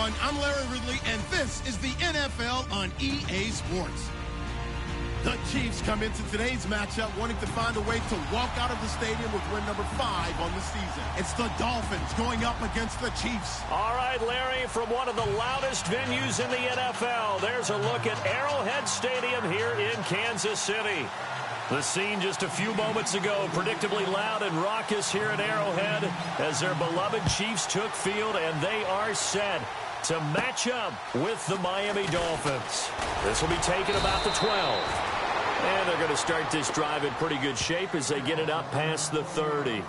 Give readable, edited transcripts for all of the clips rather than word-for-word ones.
everyone. I'm Larry Ridley, and this is the NFL on EA Sports. The Chiefs come into today's matchup wanting to find a way to walk out of the stadium with win number 5 on the season. It's the Dolphins going up against the Chiefs. All right, Larry, from one of the loudest venues in the NFL, there's a look at Arrowhead Stadium here in Kansas City. The scene just a few moments ago, predictably loud and raucous here at Arrowhead as their beloved Chiefs took field, and they are set to match up with the Miami Dolphins. This will be taken about the 12. And they're going to start this drive in pretty good shape as they get it up past the 30.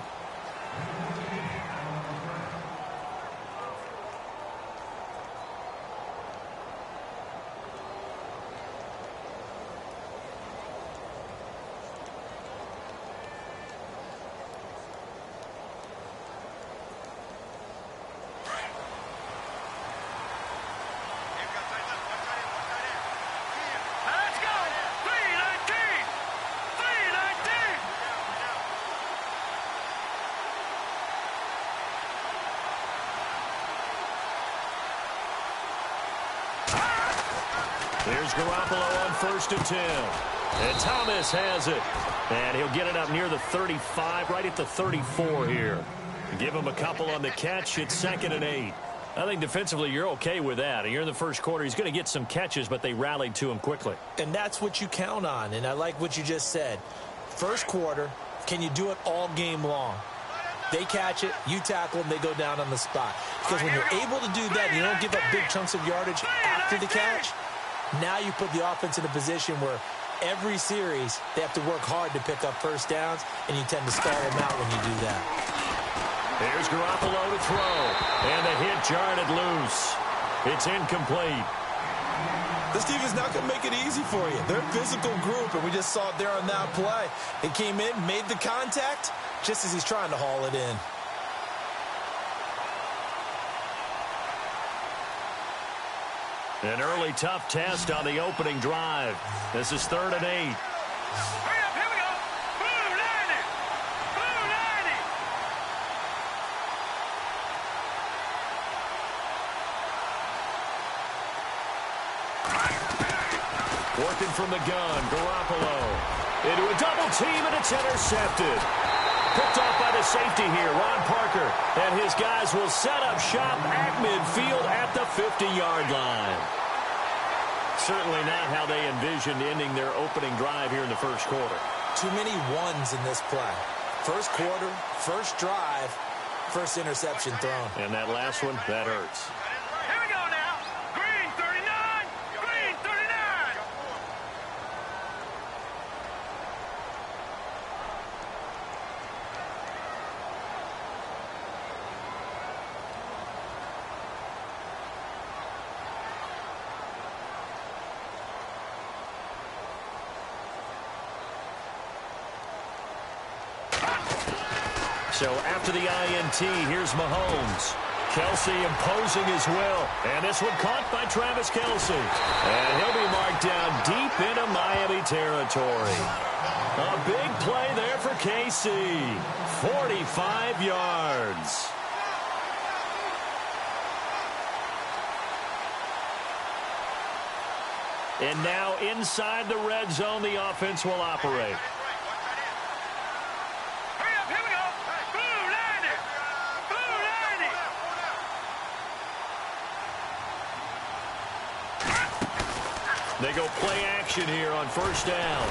Here's Garoppolo on 1st and 10. And Thomas has it. And he'll get it up near the 35, right at the 34 here. Give him a couple on the catch. It's 2nd and 8. I think defensively you're okay with that. You're in the first quarter. He's going to get some catches, but they rallied to him quickly. And that's what you count on. And I like what you just said. First quarter, can you do it all game long? They catch it, you tackle them, they go down on the spot. Because when you're able to do that, you don't give up big chunks of yardage after the catch. Now you put the offense in a position where every series they have to work hard to pick up first downs, and you tend to stall them out when you do that. Here's Garoppolo to throw, and the hit jarred it loose. It's incomplete. This team is not going to make it easy for you. They're a physical group, and we just saw it there on that play. It came in, made the contact, just as he's trying to haul it in. An early tough test on the opening drive. This is 3rd and 8. Hurry up, here we go. Blue line it. Blue line it. Working from the gun, Garoppolo. Into a double team, and it's intercepted. Picked off by the safety here, Ron Parker. And his guys will set up shop at midfield at the 50-yard line. Certainly not how they envisioned ending their opening drive here in the first quarter. Too many ones in this play. First quarter, first drive, first interception thrown. And that last one, that hurts. Here we go now. Green 39. Green 39. So after the INT, here's Mahomes. Kelsey imposing his will. And this one caught by Travis Kelsey. And he'll be marked down deep into Miami territory. A big play there for KC. 45 yards. And now inside the red zone, the offense will operate. They go play action here on 1st down.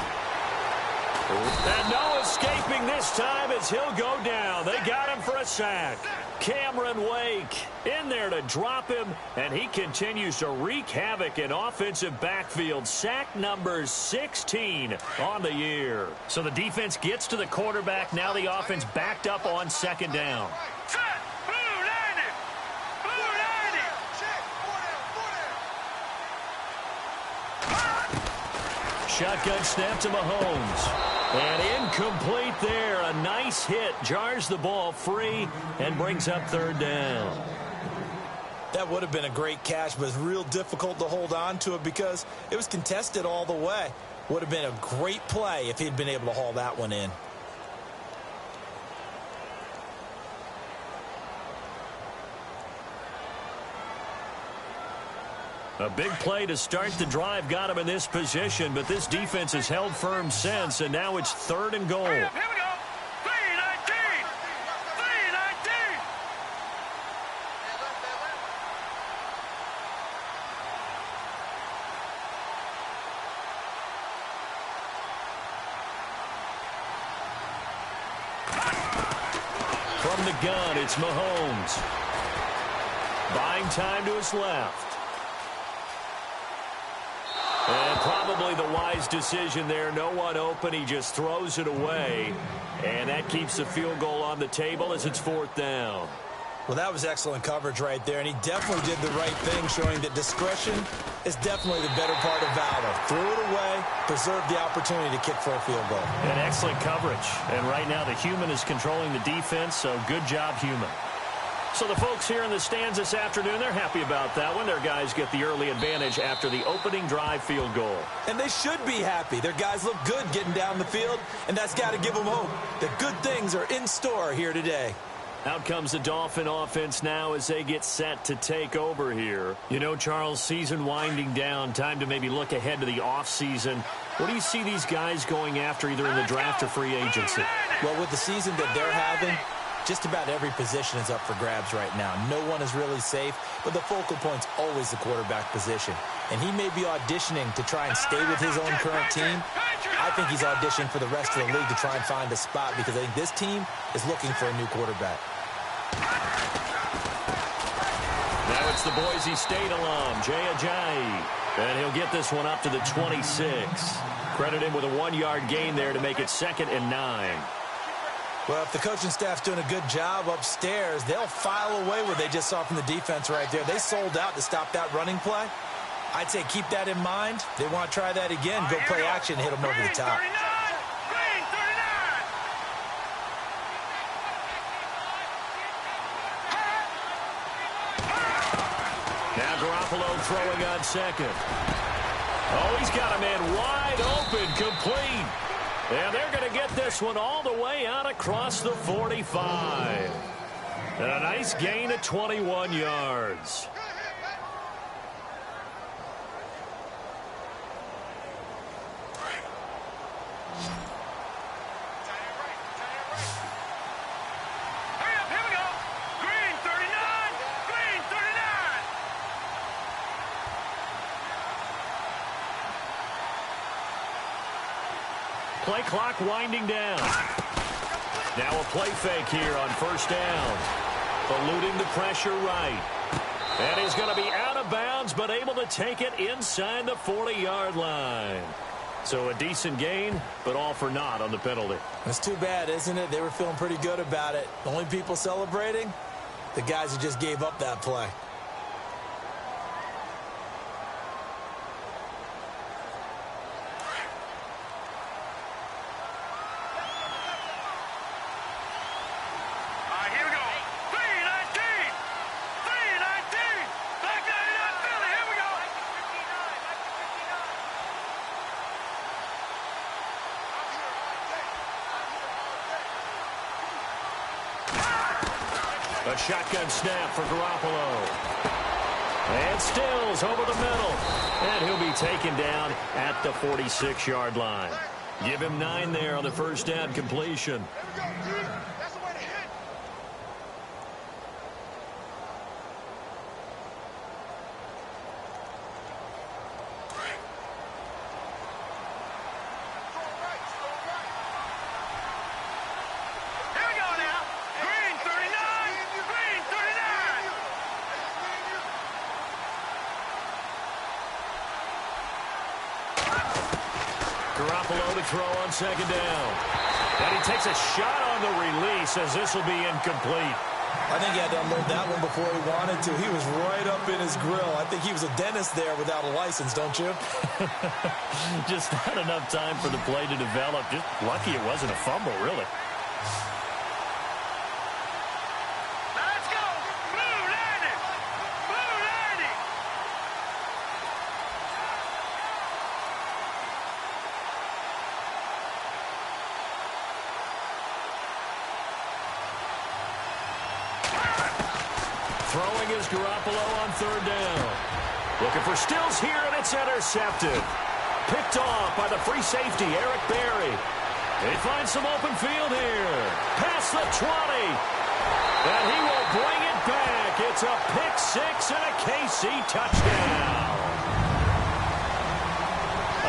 And no escaping this time as he'll go down. They got him for a sack. Cameron Wake in there to drop him, and he continues to wreak havoc in offensive backfield. Sack number 16 on the year. So the defense gets to the quarterback. Now the offense backed up on 2nd down. Shotgun snap to Mahomes. And incomplete there. A nice hit. Jars the ball free and brings up 3rd down. That would have been a great catch, but it's real difficult to hold on to it because it was contested all the way. Would have been a great play if he'd been able to haul that one in. A big play to start the drive got him in this position, but this defense has held firm since, and now it's 3rd and goal. Here we go. 3-19. 3-19. From the gun, it's Mahomes. Buying time to his left. And probably the wise decision there. No one open. He just throws it away. And that keeps the field goal on the table as it's 4th down. Well, that was excellent coverage right there, and he definitely did the right thing, showing that discretion is definitely the better part of valor. Threw it away, preserved the opportunity to kick for a field goal. And excellent coverage. And right now the human is controlling the defense, so good job, human. So the folks here in the stands this afternoon, they're happy about that one. Their guys get the early advantage after the opening drive field goal. And they should be happy. Their guys look good getting down the field, and that's got to give them hope that good things are in store here today. Out comes the Dolphin offense now as they get set to take over here. You know, Charles, season winding down, time to maybe look ahead to the offseason. What do you see these guys going after either in the draft or free agency? Well, with the season that they're having, just about every position is up for grabs right now. No one is really safe, but the focal point's always the quarterback position. And he may be auditioning to try and stay with his own current team. I think he's auditioning for the rest of the league to try and find a spot because I think this team is looking for a new quarterback. Now it's the Boise State alum, Jay Ajayi. And he'll get this one up to the 26. Credit him with a 1-yard gain there to make it 2nd and 9. Well, if the coaching staff's doing a good job upstairs, they'll file away what they just saw from the defense right there. They sold out to stop that running play. I'd say keep that in mind. They want to try that again. Go play action, hit them over the top. Now Garoppolo throwing on 2nd. Oh, he's got a man wide open, complete. And they're going to get this one all the way out across the 45. And a nice gain of 21 yards. Play clock winding down. Now a play fake here on 1st down. Eluding the pressure right. And he's going to be out of bounds, but able to take it inside the 40-yard line. So a decent gain, but all for naught on the penalty. It's too bad, isn't it? They were feeling pretty good about it. The only people celebrating, the guys who just gave up that play. A shotgun snap for Garoppolo. And Stills over the middle. And he'll be taken down at the 46-yard line. Give him 9 there on the 1st down completion. Garoppolo to throw on 2nd down. And he takes a shot on the release as this will be incomplete. I think he had to unload that one before he wanted to. He was right up in his grill. I think he was a dentist there without a license, don't you? Just not enough time for the play to develop. Just lucky it wasn't a fumble, really. Let's go! Blue landing! Blue landing! Throwing is Garoppolo on 3rd down. Looking for Stills here, and it's intercepted. Picked off by the free safety, Eric Berry. They find some open field here. Past the 20. And he will bring it back. It's a pick six and a KC touchdown.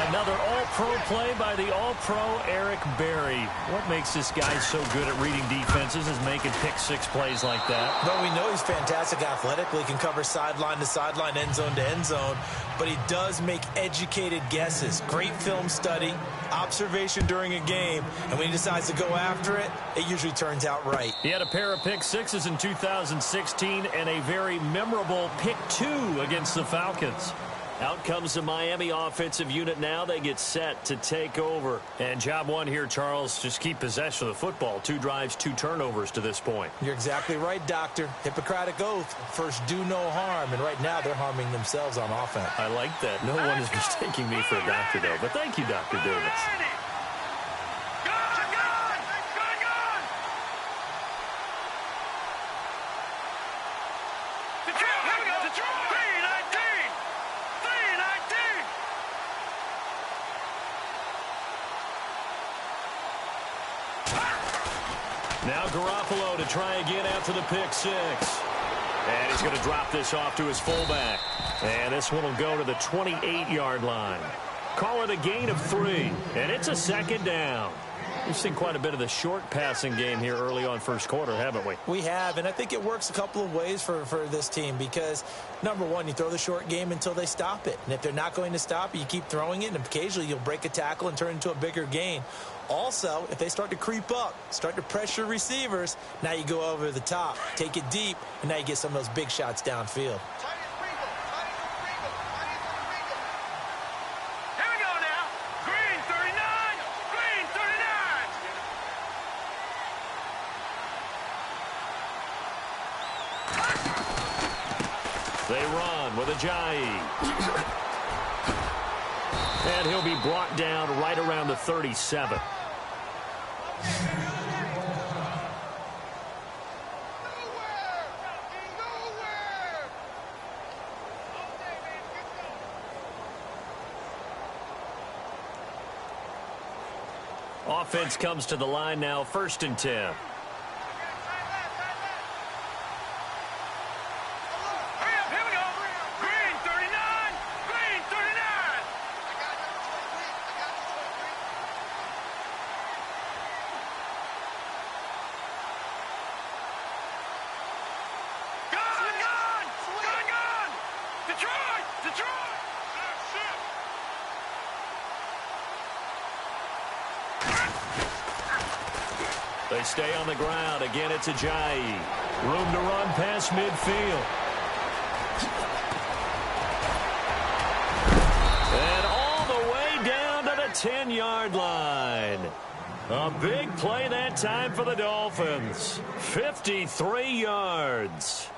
Another all-pro play by the all-pro Eric Berry. What makes this guy so good at reading defenses is making pick six plays like that. Well, we know he's fantastic athletically, can cover sideline to sideline, end zone to end zone, but he does make educated guesses. Great film study, observation during a game, and when he decides to go after it, it usually turns out right. He had a pair of pick sixes in 2016 and a very memorable pick two against the Falcons. Out comes the Miami offensive unit now. They get set to take over. And job one here, Charles, just keep possession of the football. 2 drives, 2 turnovers to this point. You're exactly right, Doctor. Hippocratic oath. First, do no harm. And right now, they're harming themselves on offense. I like that. No one is mistaking me for a doctor, though. But thank you, Dr. Davis. Now Garoppolo to try again after the pick six. And he's going to drop this off to his fullback. And this one will go to the 28-yard line. Call it a gain of 3. And it's a second down. We've seen quite a bit of the short passing game here early on first quarter, haven't we? We have, and I think it works a couple of ways for this team because, number one, you throw the short game until they stop it. And if they're not going to stop it, you keep throwing it, and occasionally you'll break a tackle and turn it into a bigger gain. Also, if they start to creep up, start to pressure receivers, now you go over the top, take it deep, and now you get some of those big shots downfield. They run with Ajayi. And he'll be brought down right around the 37. Offense comes to the line now, 1st and 10. They stay on the ground. Again, it's Ajayi. Room to run past midfield. And all the way down to the 10-yard line. A big play that time for the Dolphins. 53 yards.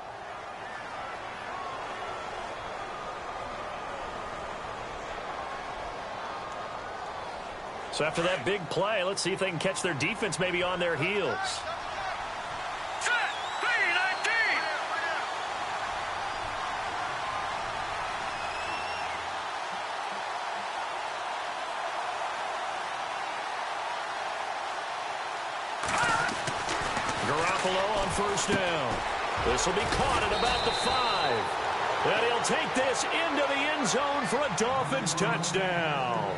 So after that big play, let's see if they can catch their defense maybe on their heels. Garoppolo on 1st down. This will be caught at about the 5. And he'll take this into the end zone for a Dolphins touchdown.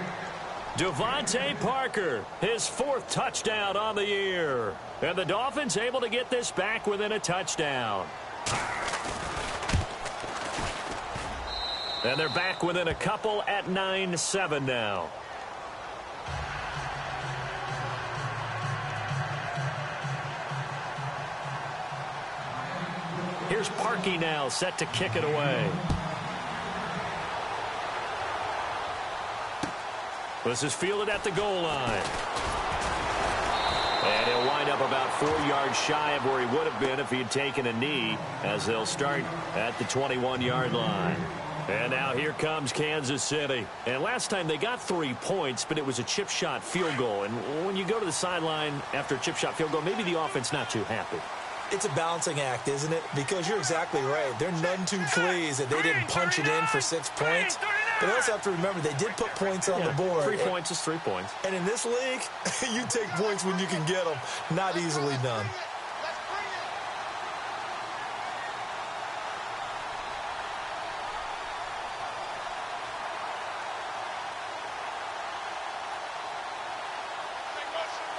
Devontae Parker, his 4th touchdown on the year. And the Dolphins able to get this back within a touchdown. And they're back within a couple at 9-7 now. Here's Parkey now, set to kick it away. This is fielded at the goal line. And he'll wind up about 4 yards shy of where he would have been if he had taken a knee, as they'll start at the 21-yard line. And now here comes Kansas City. And last time they got 3 points, but it was a chip shot field goal. And when you go to the sideline after a chip shot field goal, maybe the offense not too happy. It's a balancing act, isn't it? Because you're exactly right. They're none too pleased that they didn't punch it in for 6 points. But they also have to remember they did put points on the board. 3 points is 3 points. And in this league, you take points when you can get them. Not easily done.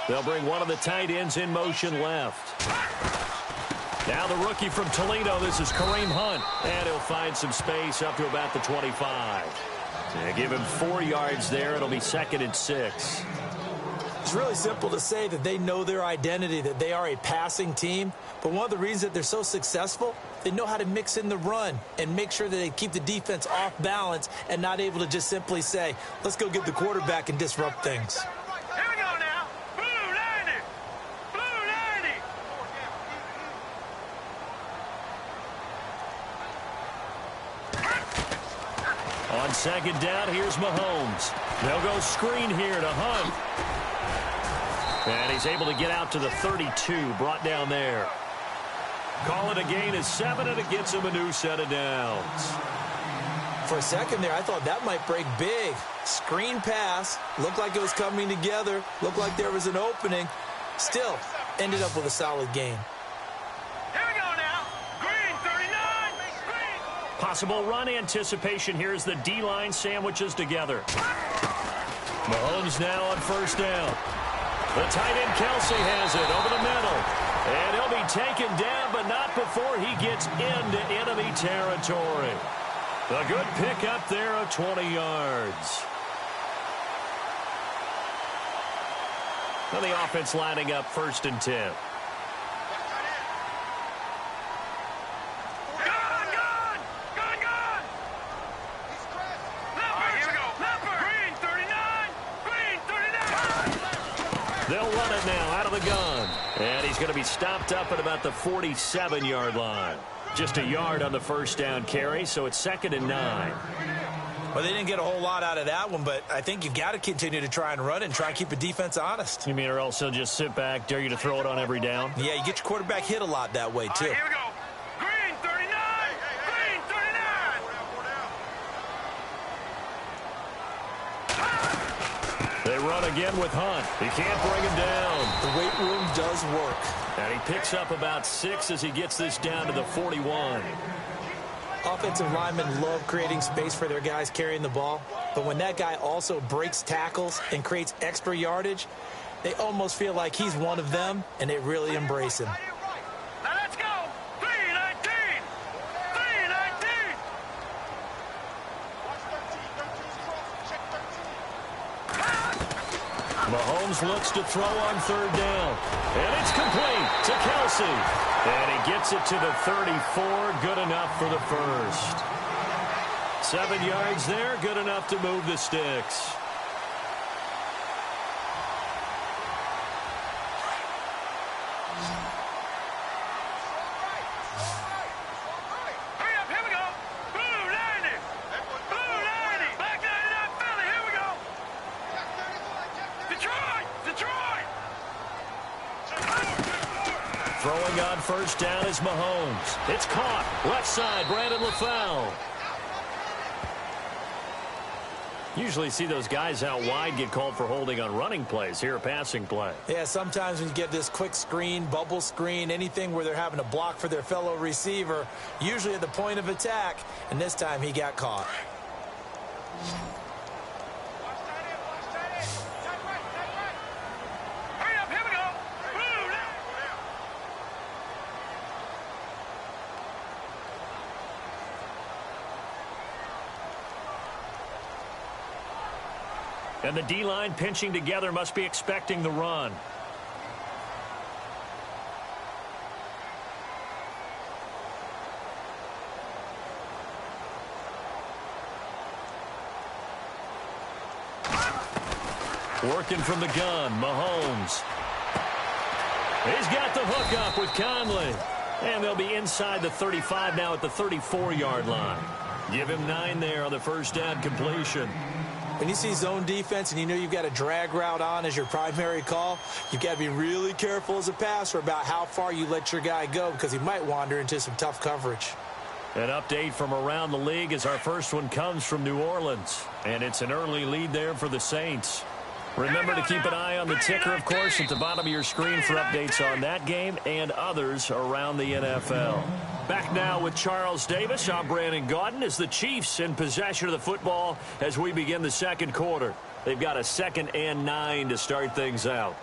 They'll bring one of the tight ends in motion left. Now the rookie from Toledo, this is Kareem Hunt. And he'll find some space up to about the 25. And give him 4 yards there. It'll be 2nd and 6. It's really simple to say that they know their identity, that they are a passing team. But one of the reasons that they're so successful, they know how to mix in the run and make sure that they keep the defense off balance and not able to just simply say, let's go get the quarterback and disrupt things. Here we go now. Blue 90. Blue 90. On 2nd down, here's Mahomes. They'll go screen here to Hunt. And he's able to get out to the 32, brought down there. Call it a gain of 7, and it gets him a new set of downs. For a second there, I thought that might break big. Screen pass. Looked like it was coming together. Looked like there was an opening. Still, ended up with a solid gain. Here we go now. Green 39. Green. Possible run anticipation here as the D-line sandwiches together. Mahomes now on 1st down. The tight end Kelsey has it over the middle. And he'll be taken down, but not before he gets into enemy territory. A good pickup there of 20 yards. Now the offense lining up 1st and 10. They'll run it now out of the gun. And he's going to be stopped up at about the 47-yard line. Just a yard on the 1st down carry, so it's 2nd and 9. Well, they didn't get a whole lot out of that one, but I think you've got to continue to try and run and try and keep the defense honest. You mean or else he'll just sit back, dare you to throw it on every down? Yeah, you get your quarterback hit a lot that way, too. Here we go. Green 39. Green 39. They run again with Hunt. He can't bring him down. The weight room does work. And he picks up about 6 as he gets this down to the 41. Offensive linemen love creating space for their guys carrying the ball. But when that guy also breaks tackles and creates extra yardage, they almost feel like he's one of them, and they really embrace him. Now let's go. 319. 319. Mahomes looks to throw on 3rd down. And it's complete to Kelsey. And he gets it to the 34. Good enough for the 1st. 7 yards there. Good enough to move the sticks. Hurry up. Here we go. Blue 90. Blue 90. Black 99 Philly. Here we go. Detroit. Detroit. Throwing on 1st down is Mahomes. It's caught. Left side, Brandon LaFell. Usually see those guys out wide get called for holding on running plays. Here a passing play. Yeah, sometimes when you get this quick screen, bubble screen, anything where they're having to block for their fellow receiver, usually at the point of attack, and this time he got caught. Hurry up. Here we go. Blue 90. And the D-line pinching together must be expecting the run. Working from the gun, Mahomes. He's got the hook up with Conley. And they'll be inside the 35 now at the 34-yard line. Give him 9 there on the 1st down completion. When you see zone defense and you know you've got a drag route on as your primary call, you've got to be really careful as a passer about how far you let your guy go because he might wander into some tough coverage. An update from around the league as our first one comes from New Orleans. And it's an early lead there for the Saints. Remember to keep an eye on the ticker, of course, at the bottom of your screen for updates on that game and others around the NFL. Back now with Charles Davis. I'm Brandon Gaudin as the Chiefs in possession of the football as we begin the second quarter. They've got a 2nd and 9 to start things out.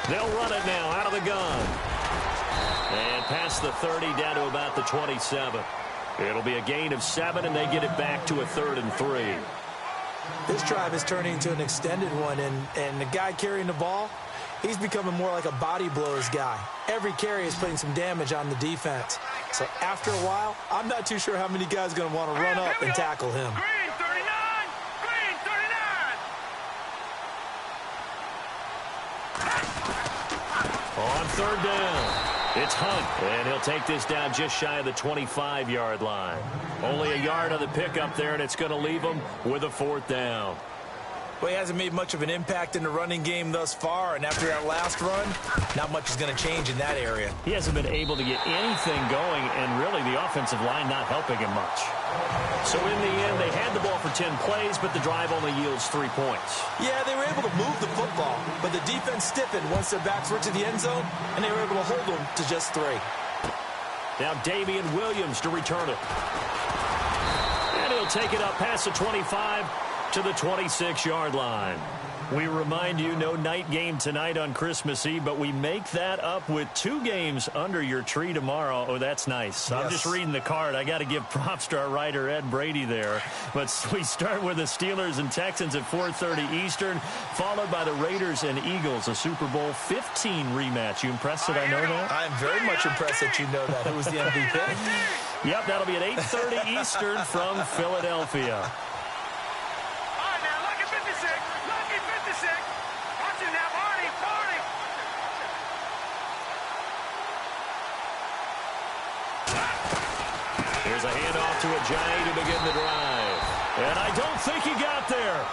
They'll run it now out of the gun. And past the 30 down to about the 27. It'll be a gain of 7, and they get it back to a 3rd and 3. This drive is turning into an extended one, and the guy carrying the ball, he's becoming more like a body blows guy. Every carry is putting some damage on the defense. So after a while, I'm not too sure how many guys are going to want to run up and tackle him. Green 39! Green 39! On 3rd down, it's Hunt, and he'll take this down just shy of the 25-yard line. Only a yard on the pickup there, and it's going to leave him with a 4th down. Well, he hasn't made much of an impact in the running game thus far, and after that last run, not much is going to change in that area. He hasn't been able to get anything going, and really the offensive line not helping him much. So in the end, they had the ball for 10 plays, but the drive only yields 3 points. Yeah, they were able to move the football, but the defense stiffened once their backs were to the end zone, and they were able to hold them to just 3. Now Damian Williams to return it. And he'll take it up past the 25 to the 26-yard line. We remind you, no night game tonight on Christmas Eve, but we make that up with 2 games under your tree tomorrow. Oh, that's nice. Yes. I'm just reading the card. I got to give props to our writer, Ed Brady, there. But we start with the Steelers and Texans at 4:30 Eastern, followed by the Raiders and Eagles, a Super Bowl 15 rematch. You impressed that I know that? I am very much impressed that you know that. Who was the MVP? Yep, that'll be at 8:30 Eastern from Philadelphia. Here's a handoff to Ajayi to begin the drive. And I don't think he got there.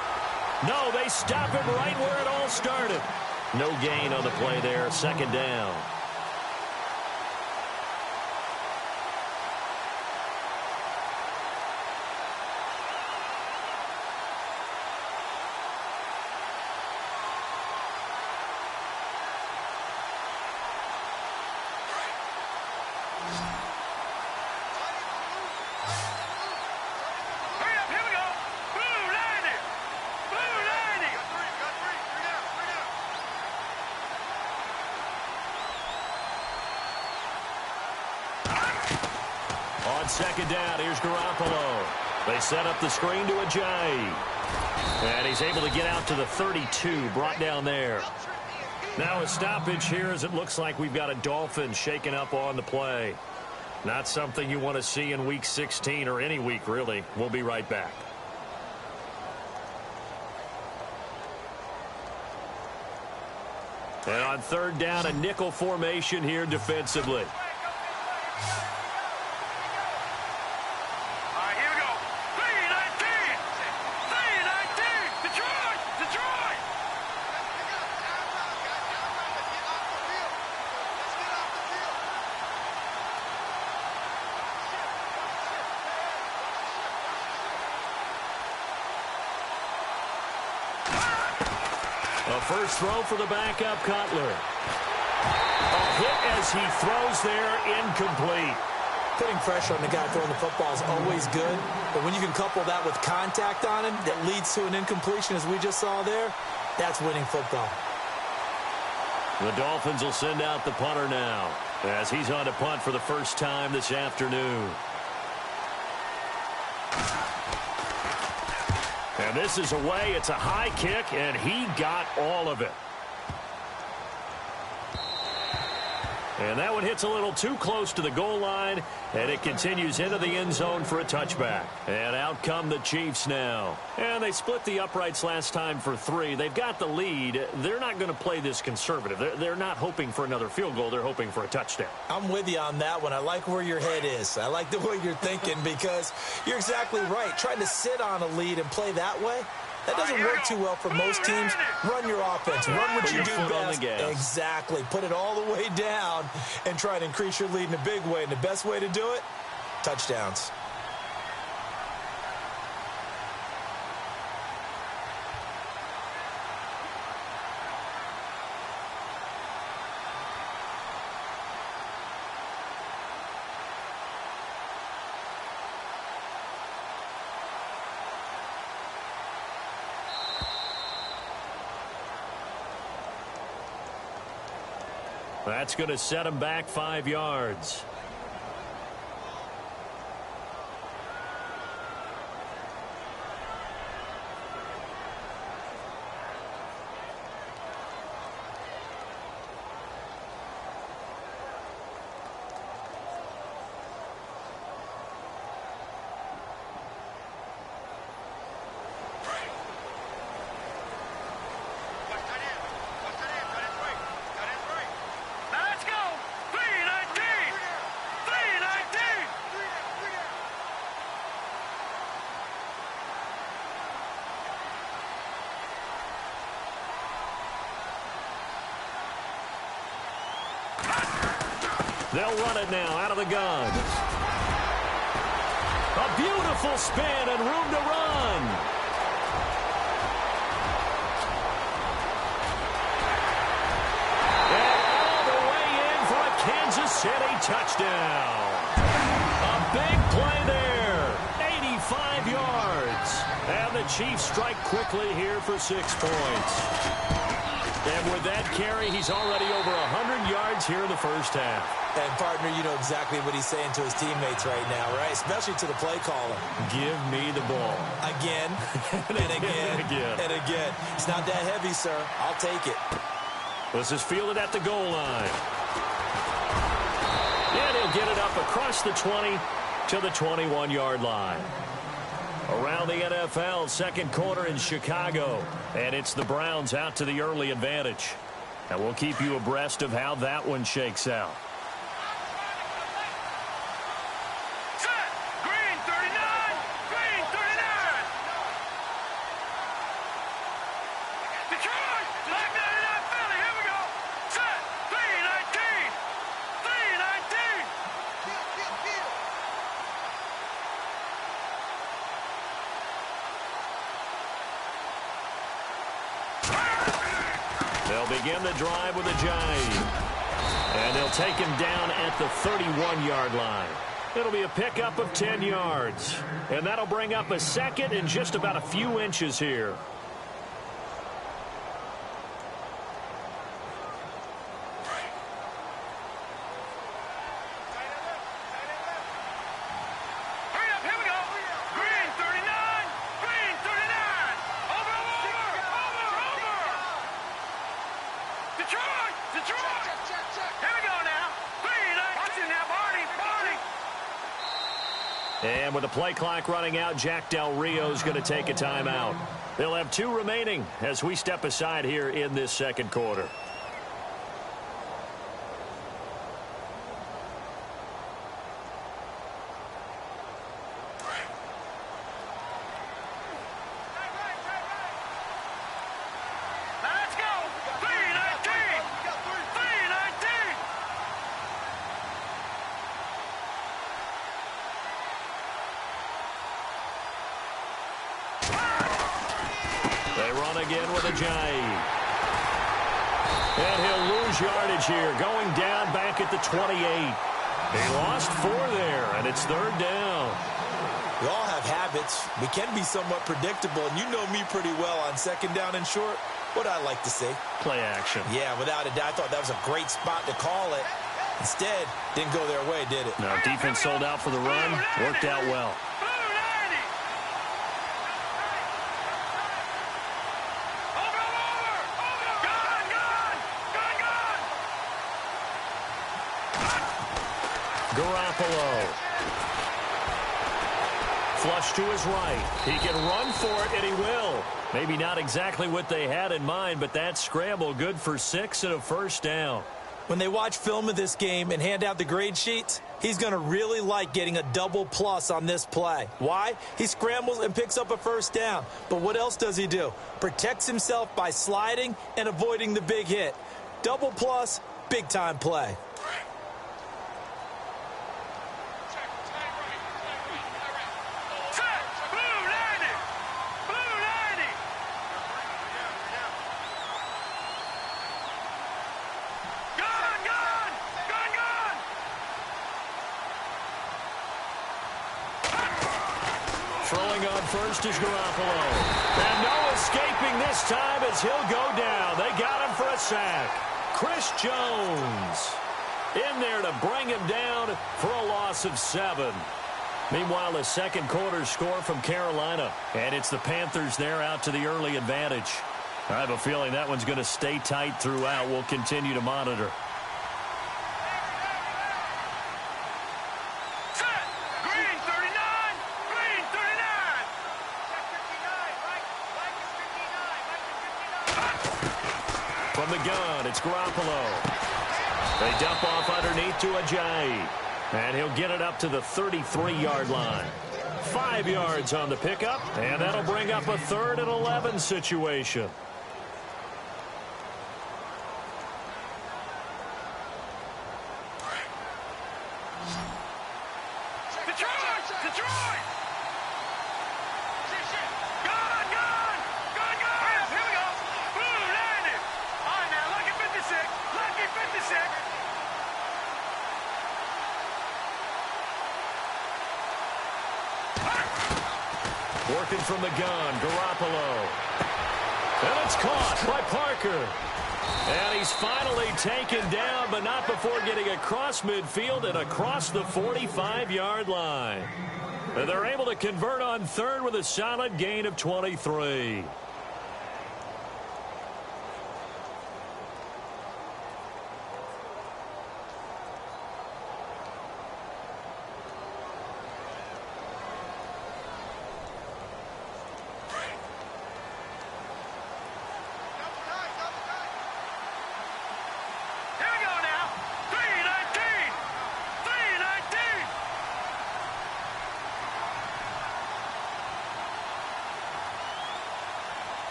No, they stop him right where it all started. No gain on the play there, 2nd down. On 2nd down, here's Garoppolo. They set up the screen to Ajayi. And he's able to get out to the 32, brought down there. Now a stoppage here as it looks like we've got a Dolphins shaking up on the play. Not something you want to see in Week 16 or any week, really. We'll be right back. And on 3rd down, a nickel formation here defensively. A first throw for the backup, Cutler. A hit as he throws there, incomplete. Putting pressure on the guy throwing the football is always good, but when you can couple that with contact on him that leads to an incompletion, as we just saw there, that's winning football. The Dolphins will send out the punter now as he's on to punt for the first time this afternoon. And this is away. It's a high kick, and he got all of it. And that one hits a little too close to the goal line, and it continues into the end zone for a touchback. And out come the Chiefs now. And they split the uprights last time for 3. They've got the lead. They're not going to play this conservative. They're not hoping for another field goal. They're hoping for a touchdown. I'm with you on that one. I like where your head is. I like the way you're thinking because you're exactly right. Trying to sit on a lead and play that way, that doesn't work too well for most teams. Run your offense. Run what you do best. Exactly. Put it all the way down and try to increase your lead in a big way. And the best way to do it, touchdowns. That's going to set him back 5 yards. They'll run it now out of the gun. A beautiful spin and room to run. And all the way in for a Kansas City touchdown. A big play there. 85 yards. And the Chiefs strike quickly here for 6 points. And with that carry, he's already over 100 yards here in the first half. And, partner, you know exactly what he's saying to his teammates right now, right? Especially to the play caller. Give me the ball. Again, and again, and again. It's not that heavy, sir. I'll take it. This is fielded at the goal line. And he'll get it up across the 20 to the 21-yard line. Around the NFL, second quarter in Chicago. And it's the Browns out to the early advantage. And we'll keep you abreast of how that one shakes out. Begin the drive with a jive. And they'll take him down at the 31-yard line. It'll be a pickup of 10 yards. And that'll bring up a second in just about a few inches here. And with the play clock running out, Jack Del Rio is going to take a timeout. They'll have 2 remaining as we step aside here in this second quarter. Again with a jive. And he'll lose yardage here, going down back at the 28. He lost 4 there, and it's 3rd down. We all have habits. We can be somewhat predictable, and you know me pretty well on second down and short. What I like to see. Play action. Yeah, without a doubt. I thought that was a great spot to call it. Instead, didn't go their way, did it? No, defense sold out for the run. Worked out well. Garoppolo. Flush to his right. He can run for it, and he will. Maybe not exactly what they had in mind, but that scramble good for 6 and a first down. When they watch film of this game and hand out the grade sheets, he's going to really like getting a double plus on this play. Why? He scrambles and picks up a first down. But what else does he do? Protects himself by sliding and avoiding the big hit. Double plus, big-time play. Throwing on first is Garoppolo. And no escaping this time as he'll go down. They got him for a sack. Chris Jones in there to bring him down for a loss of 7. Meanwhile, a second quarter score from Carolina. And it's the Panthers there out to the early advantage. I have a feeling that one's going to stay tight throughout. We'll continue to monitor. From the gun, it's Garoppolo. They dump off underneath to Ajayi. And he'll get it up to the 33-yard line. 5 yards on the pickup, and that'll bring up a 3rd and 11 situation. Working from the gun, Garoppolo. And it's caught by Parker. And he's finally taken down, but not before getting across midfield and across the 45-yard line. And they're able to convert on 3rd with a solid gain of 23.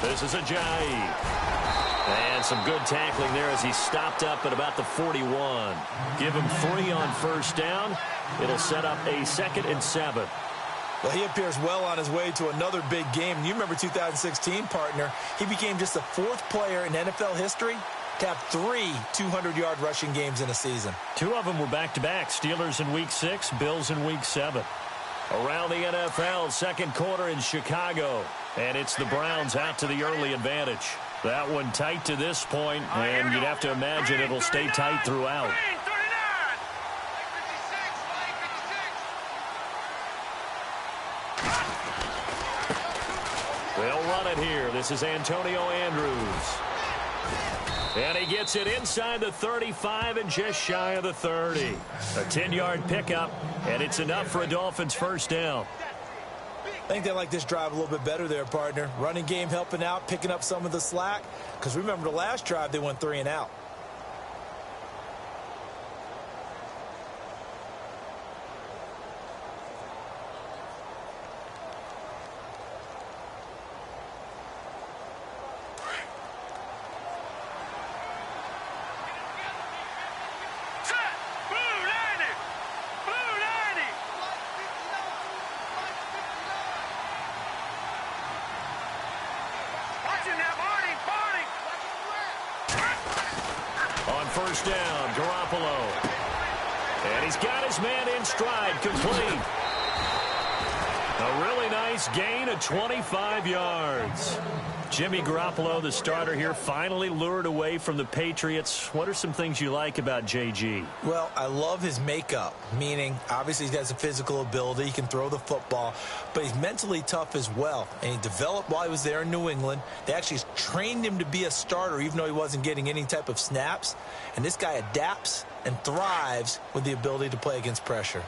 This is Ajayi. And some good tackling there as he stopped up at about the 41. Give him 3 on first down. It'll set up a 2nd and 7. Well, he appears well on his way to another big game. And you remember 2016, partner. He became just the 4th player in NFL history to have 3 200-yard rushing games in a season. 2 of them were back-to-back. Steelers in Week 6, Bills in Week 7. Around the NFL, second quarter in Chicago. And it's the Browns out to the early advantage. That one tight to this point, and you'd have to imagine it'll stay tight throughout. They'll run it here. This is Antonio Andrews. And he gets it inside the 35 and just shy of the 30. A 10-yard pickup, and it's enough for a Dolphins first down. I think they like this drive a little bit better there, partner. Running game helping out, picking up some of the slack. Because remember the last drive, they went 3 and out. First down, Garoppolo. And he's got his man in stride, complete. A really nice nice gain of 25 yards. Jimmy Garoppolo, the starter here, finally lured away from the Patriots. What are some things you like about JG? Well, I love his makeup, meaning obviously he has a physical ability. He can throw the football, but he's mentally tough as well. And he developed while he was there in New England. They actually trained him to be a starter even though he wasn't getting any type of snaps. And this guy adapts and thrives with the ability to play against pressure.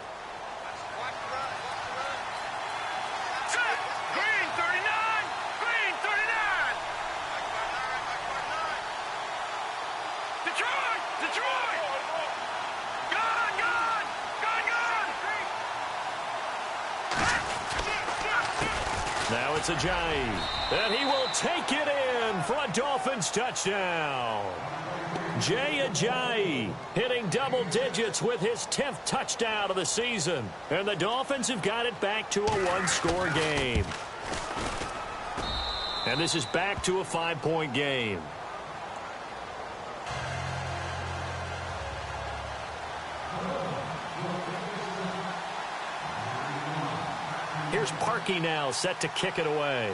Now it's Ajayi, and he will take it in for a Dolphins touchdown. Jay Ajayi hitting double digits with his 10th touchdown of the season. And the Dolphins have got it back to a one-score game. And this is back to a 5-point game. Here's Parkey now, set to kick it away.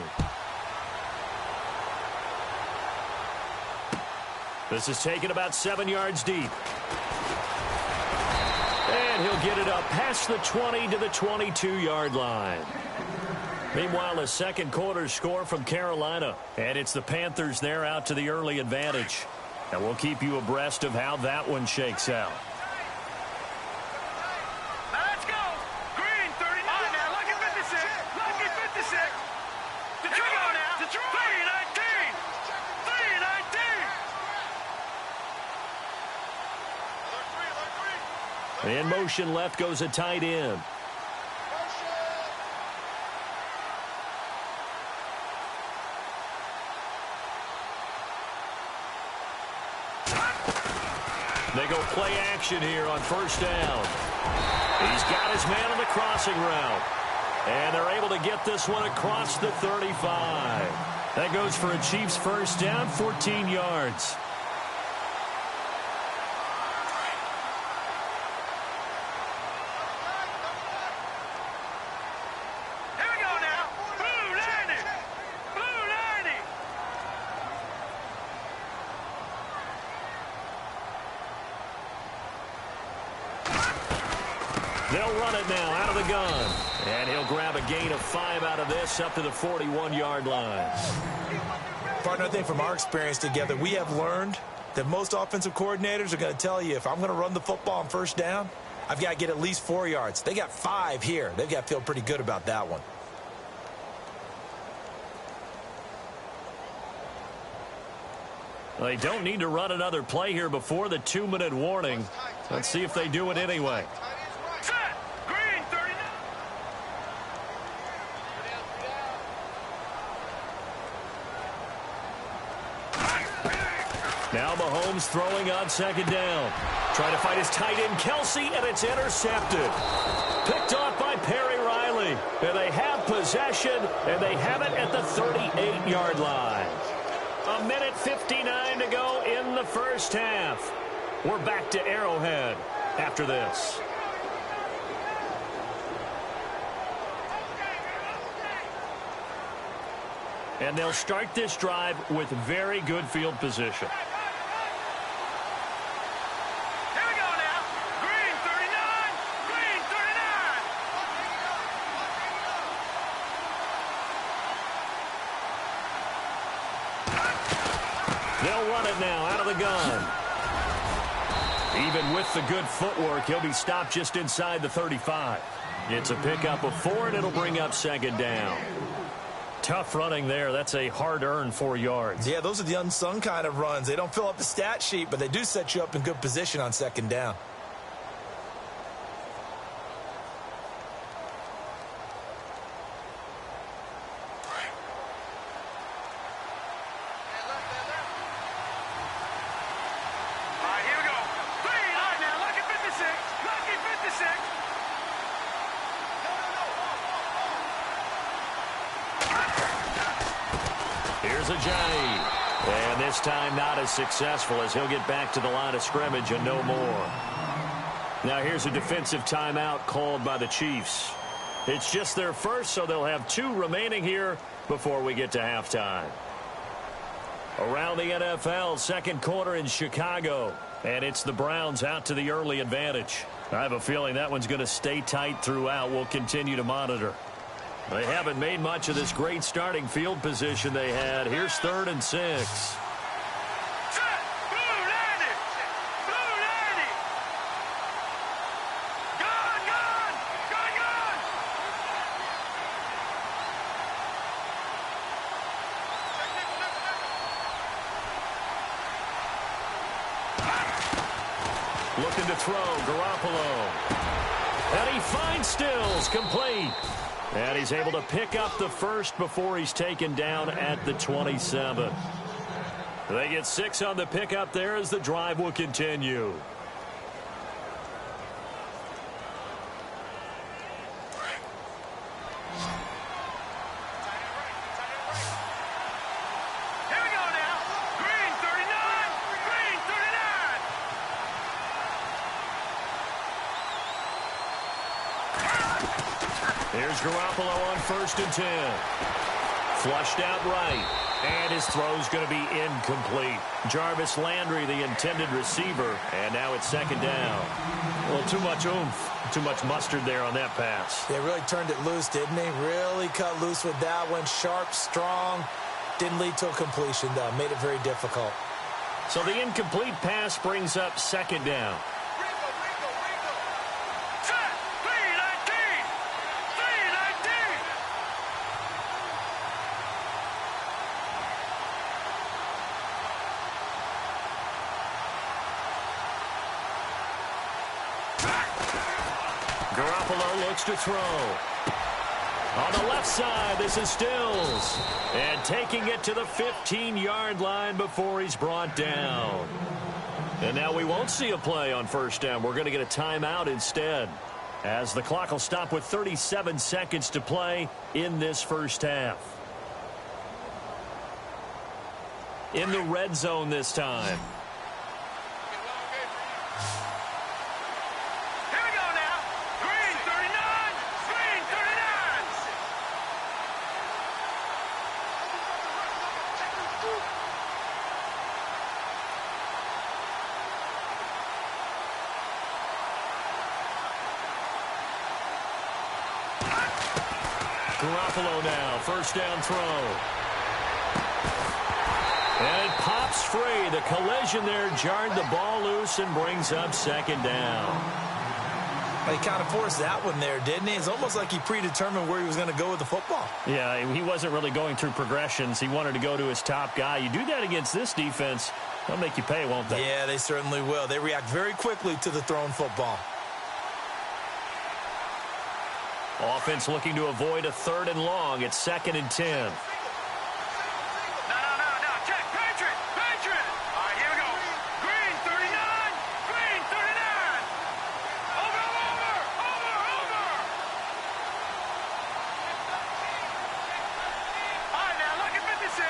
This is taken about 7 yards deep. And he'll get it up past the 20 to the 22-yard line. Meanwhile, the second quarter score from Carolina. And it's the Panthers there out to the early advantage. And we'll keep you abreast of how that one shakes out. In motion left goes a tight end. They go play action here on first down. He's got his man on the crossing route. And they're able to get this one across the 35. That goes for a Chiefs first down, 14 yards. They'll run it now out of the gun. And he'll grab a gain of 5 out of this up to the 41-yard line. Partner, I think from our experience together, we have learned that most offensive coordinators are going to tell you if I'm going to run the football on first down, I've got to get at least 4 yards. They got 5 here. They've got to feel pretty good about that one. They don't need to run another play here before the 2-minute warning. Let's see if they do it anyway. Now Mahomes throwing on second down. Trying to find his tight end, Kelsey, and it's intercepted. Picked off by Perry Riley. And they have possession, and they have it at the 38-yard line. 1:59 to go in the first half. We're back to Arrowhead after this. And they'll start this drive with very good field position. They'll run it now out of the gun. Even with the good footwork, he'll be stopped just inside the 35. It's a pickup of 4, and it'll bring up second down. Tough running there. That's a hard-earned 4 yards. Yeah, those are the unsung kind of runs. They don't fill up the stat sheet, but they do set you up in good position on second down. Here's Ajayi. And this time not as successful as he'll get back to the line of scrimmage and no more. Now here's a defensive timeout called by the Chiefs. It's just their first, so they'll have 2 remaining here before we get to halftime. Around the NFL, second quarter in Chicago. And it's the Browns out to the early advantage. I have a feeling that one's going to stay tight throughout. We'll continue to monitor. They haven't made much of this great starting field position they had. Here's 3rd and 6. Looking to throw, Garoppolo. And he finds Stills, complete. And he's able to pick up the first before he's taken down at the 27. They get 6 on the pickup there as the drive will continue. Here's Garoppolo on 1st and 10. Flushed out right. And his throw's going to be incomplete. Jarvis Landry, the intended receiver. And now it's 2nd down. Well, too much oomph. Too much mustard there on that pass. They really turned it loose, didn't they? Really cut loose with that one. Sharp, strong. Didn't lead to a completion, though. Made it very difficult. So the incomplete pass brings up 2nd down. Garoppolo looks to throw. On the left side, this is Stills. And taking it to the 15-yard line before he's brought down. And now we won't see a play on 1st down. We're going to get a timeout instead, as the clock will stop with 37 seconds to play in this first half. In the red zone this time. Garoppolo now, 1st down throw. And it pops free. The collision there jarred the ball loose and brings up 2nd down. He kind of forced that one there, didn't he? It's almost like he predetermined where he was going to go with the football. Yeah, he wasn't really going through progressions. He wanted to go to his top guy. You do that against this defense, they'll make you pay, won't they? Yeah, they certainly will. They react very quickly to the thrown football. Offense looking to avoid a 3rd and long. It's 2nd and 10. No. Check. Patriot. All right, here we go. Green, 39. Green, 39. Over. All right, now, lucky 56.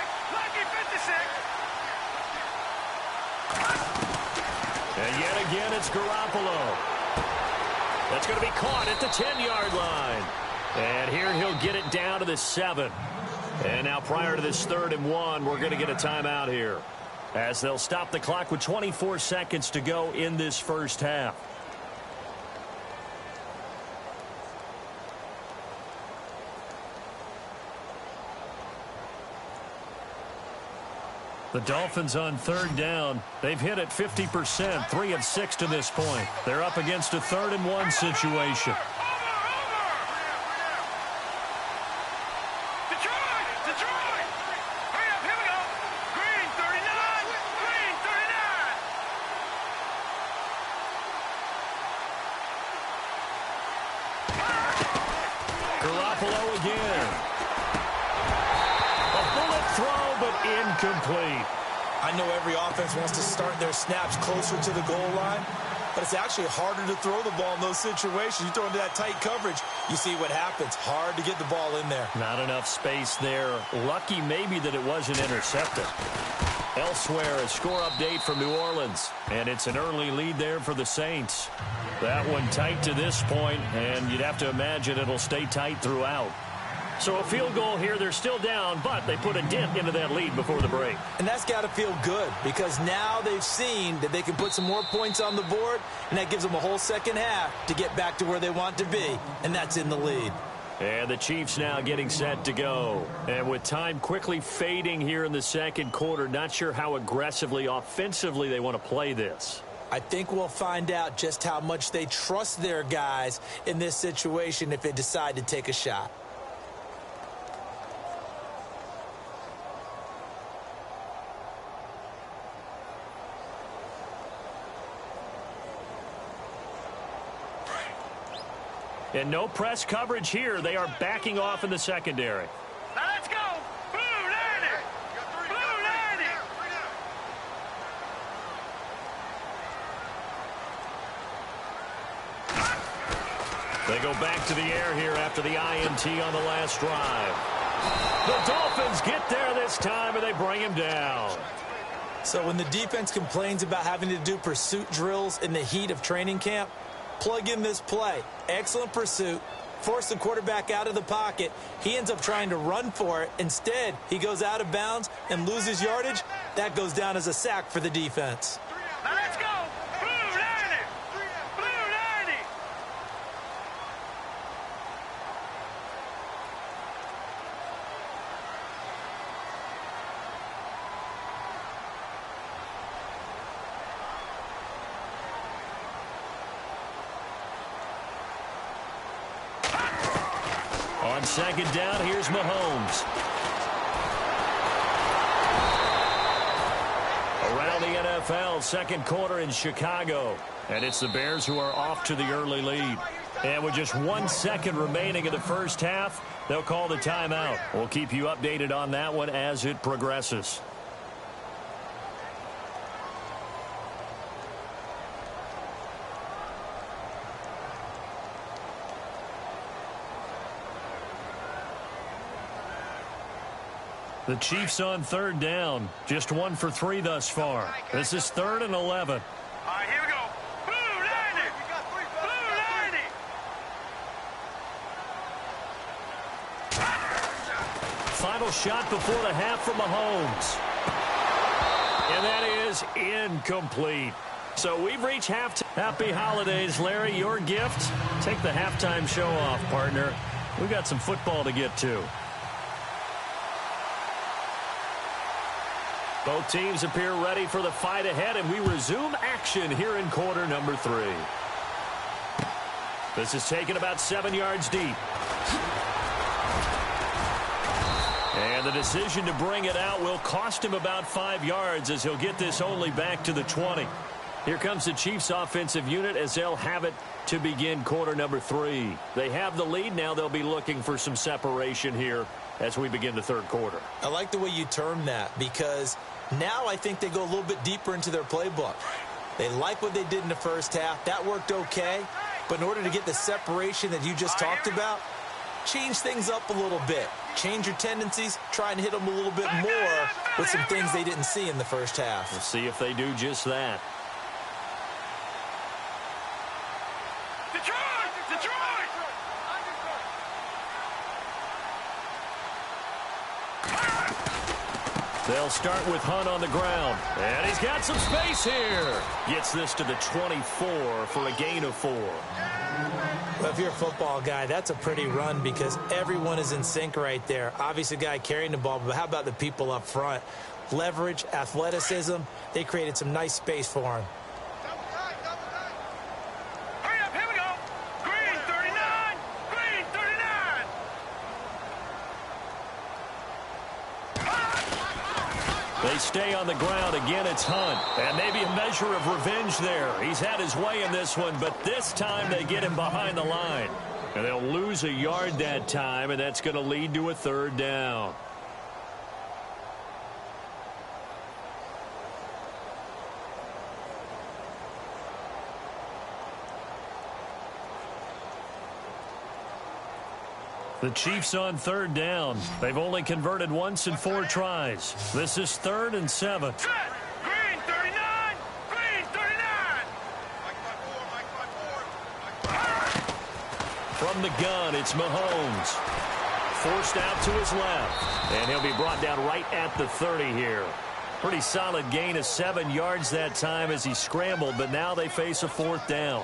And yet again, it's Garoppolo. That's going to be caught at the 10-yard line. And here he'll get it down to the 7. And now prior to this 3rd and 1, we're going to get a timeout here, as they'll stop the clock with 24 seconds to go in this first half. The Dolphins on 3rd down. They've hit it 50%, 3 of 6 to this point. They're up against a 3rd and 1 situation. Detroit. Hurry up, here we go. Green, 39. Green, 39. Garoppolo again. A bullet throw, but incomplete. I know every offense wants to start their snaps closer to the goal line, but it's actually harder to throw the ball in those situations. You throw into that tight coverage, you see what happens. Hard to get the ball in there. Not enough space there. Lucky maybe that it wasn't intercepted. Elsewhere, a score update from New Orleans, and it's an early lead there for the Saints. That one tight to this point, and you'd have to imagine it'll stay tight throughout. So a field goal here, they're still down, but they put a dent into that lead before the break. And that's got to feel good because now they've seen that they can put some more points on the board, and that gives them a whole second half to get back to where they want to be, and that's in the lead. And the Chiefs now getting set to go. And with time quickly fading here in the second quarter, not sure how aggressively, offensively they want to play this. I think we'll find out just how much they trust their guys in this situation if they decide to take a shot. And no press coverage here. They are backing off in the secondary. Now let's go. Blue 90. Blue 90. They go back to the air here after the INT on the last drive. The Dolphins get there this time, and they bring him down. So when the defense complains about having to do pursuit drills in the heat of training camp, plug in this play. Excellent pursuit. Force the quarterback out of the pocket. He ends up trying to run for it. Instead, he goes out of bounds and loses yardage. That goes down as a sack for the defense. Now let's go. Blue 90. Blue 90. On second down, here's Mahomes. Around the NFL, second quarter in Chicago. And it's the Bears who are off to the early lead. And with just 1 second remaining in the first half, they'll call the timeout. We'll keep you updated on that one as it progresses. The Chiefs on third down. Just 1 for 3 thus far. This is 3rd and 11. All right, here we go. Blue 90. Blue 90. Final shot before the half from Mahomes. And that is incomplete. So we've reached halftime. Happy holidays, Larry. Your gift? Take the halftime show off, partner. We've got some football to get to. Both teams appear ready for the fight ahead, and we resume action here in quarter number 3. This is taken about 7 yards deep. And the decision to bring it out will cost him about 5 yards as he'll get this only back to the 20. Here comes the Chiefs offensive unit as they'll have it to begin quarter number 3. They have the lead. Now they'll be looking for some separation here as we begin the third quarter. I like the way you term that because now I think they go a little bit deeper into their playbook. They like what they did in the first half. That worked okay. But in order to get the separation that you just talked about, change things up a little bit. Change your tendencies. Try and hit them a little bit more with some things they didn't see in the first half. We'll see if they do just that. They'll start with Hunt on the ground. And he's got some space here. Gets this to the 24 for a gain of 4. Well, if you're a football guy, that's a pretty run because everyone is in sync right there. Obviously, the guy carrying the ball, but how about the people up front? Leverage, athleticism. They created some nice space for him. Hurry up, here we go. Green 39. Green 39. They stay on the ground. Again, it's Hunt. And maybe a measure of revenge there. He's had his way in this one, but this time they get him behind the line. And they'll lose a yard that time, and that's going to lead to a third down. The Chiefs on third down. They've only converted once in 4 tries. This is 3rd and 7. Set. Green 39. Green 39. From the gun, it's Mahomes. Forced out to his left. And he'll be brought down right at the 30 here. Pretty solid gain of 7 yards that time as he scrambled, but now they face a 4th down.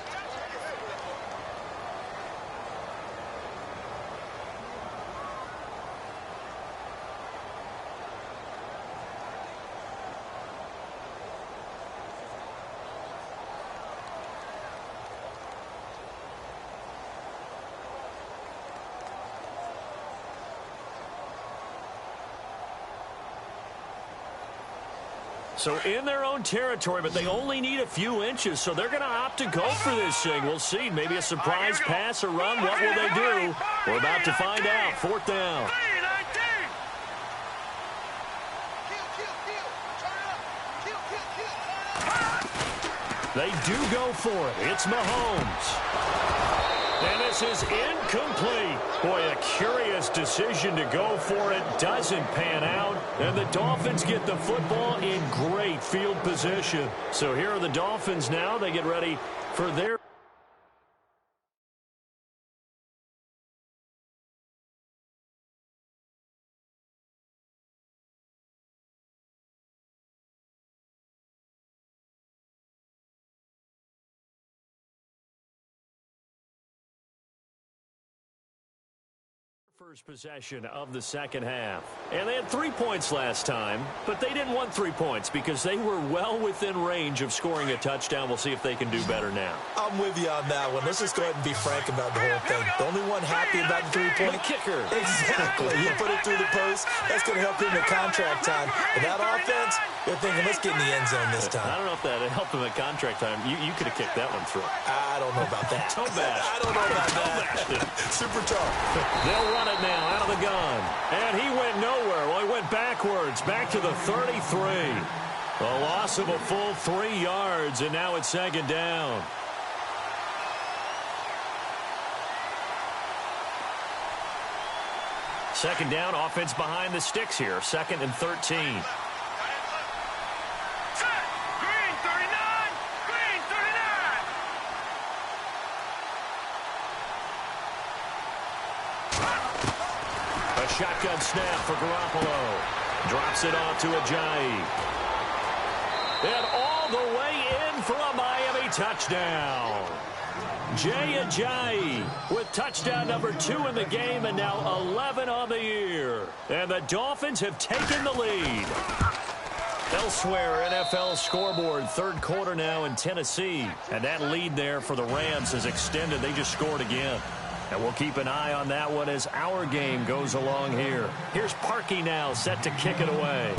So in their own territory, but they only need a few inches, so they're going to opt to go for this thing. We'll see. Maybe a surprise pass or run. What will they do? We're about to find out. 4th down. They do go for it. It's Mahomes. And this is incomplete. Boy, a curious decision to go for it. Doesn't pan out. And the Dolphins get the football in great field position. So here are the Dolphins now. They get ready for their first possession of the second half. And they had 3 points last time, but they didn't want 3 points because they were well within range of scoring a touchdown. We'll see if they can do better now. I'm with you on that one. Let's just go ahead and be frank about the whole thing. The only one happy about the 3-point kicker. Exactly. He put it through the post. That's going to help him in contract time. And that offense, they're thinking, let's get in the end zone this time. I don't know if that helped him at contract time. You could have kicked that one through. I don't know about that. Toe bash. I don't know about that. Super tough. They'll run it now out of the gun. And he went nowhere. Well, he went backwards, back to the 33. A loss of a full 3 yards, and now it's 2nd down. Second down, offense behind the sticks here. 2nd and 13. Shotgun snap for Garoppolo. Drops it off to Ajayi. And all the way in for a Miami touchdown. Jay Ajayi with touchdown number 2 in the game and now 11 on the year. And the Dolphins have taken the lead. Elsewhere, NFL scoreboard, 3rd quarter now in Tennessee. And that lead there for the Rams is extended. They just scored again. And we'll keep an eye on that one as our game goes along here. Here's Parkey now, set to kick it away.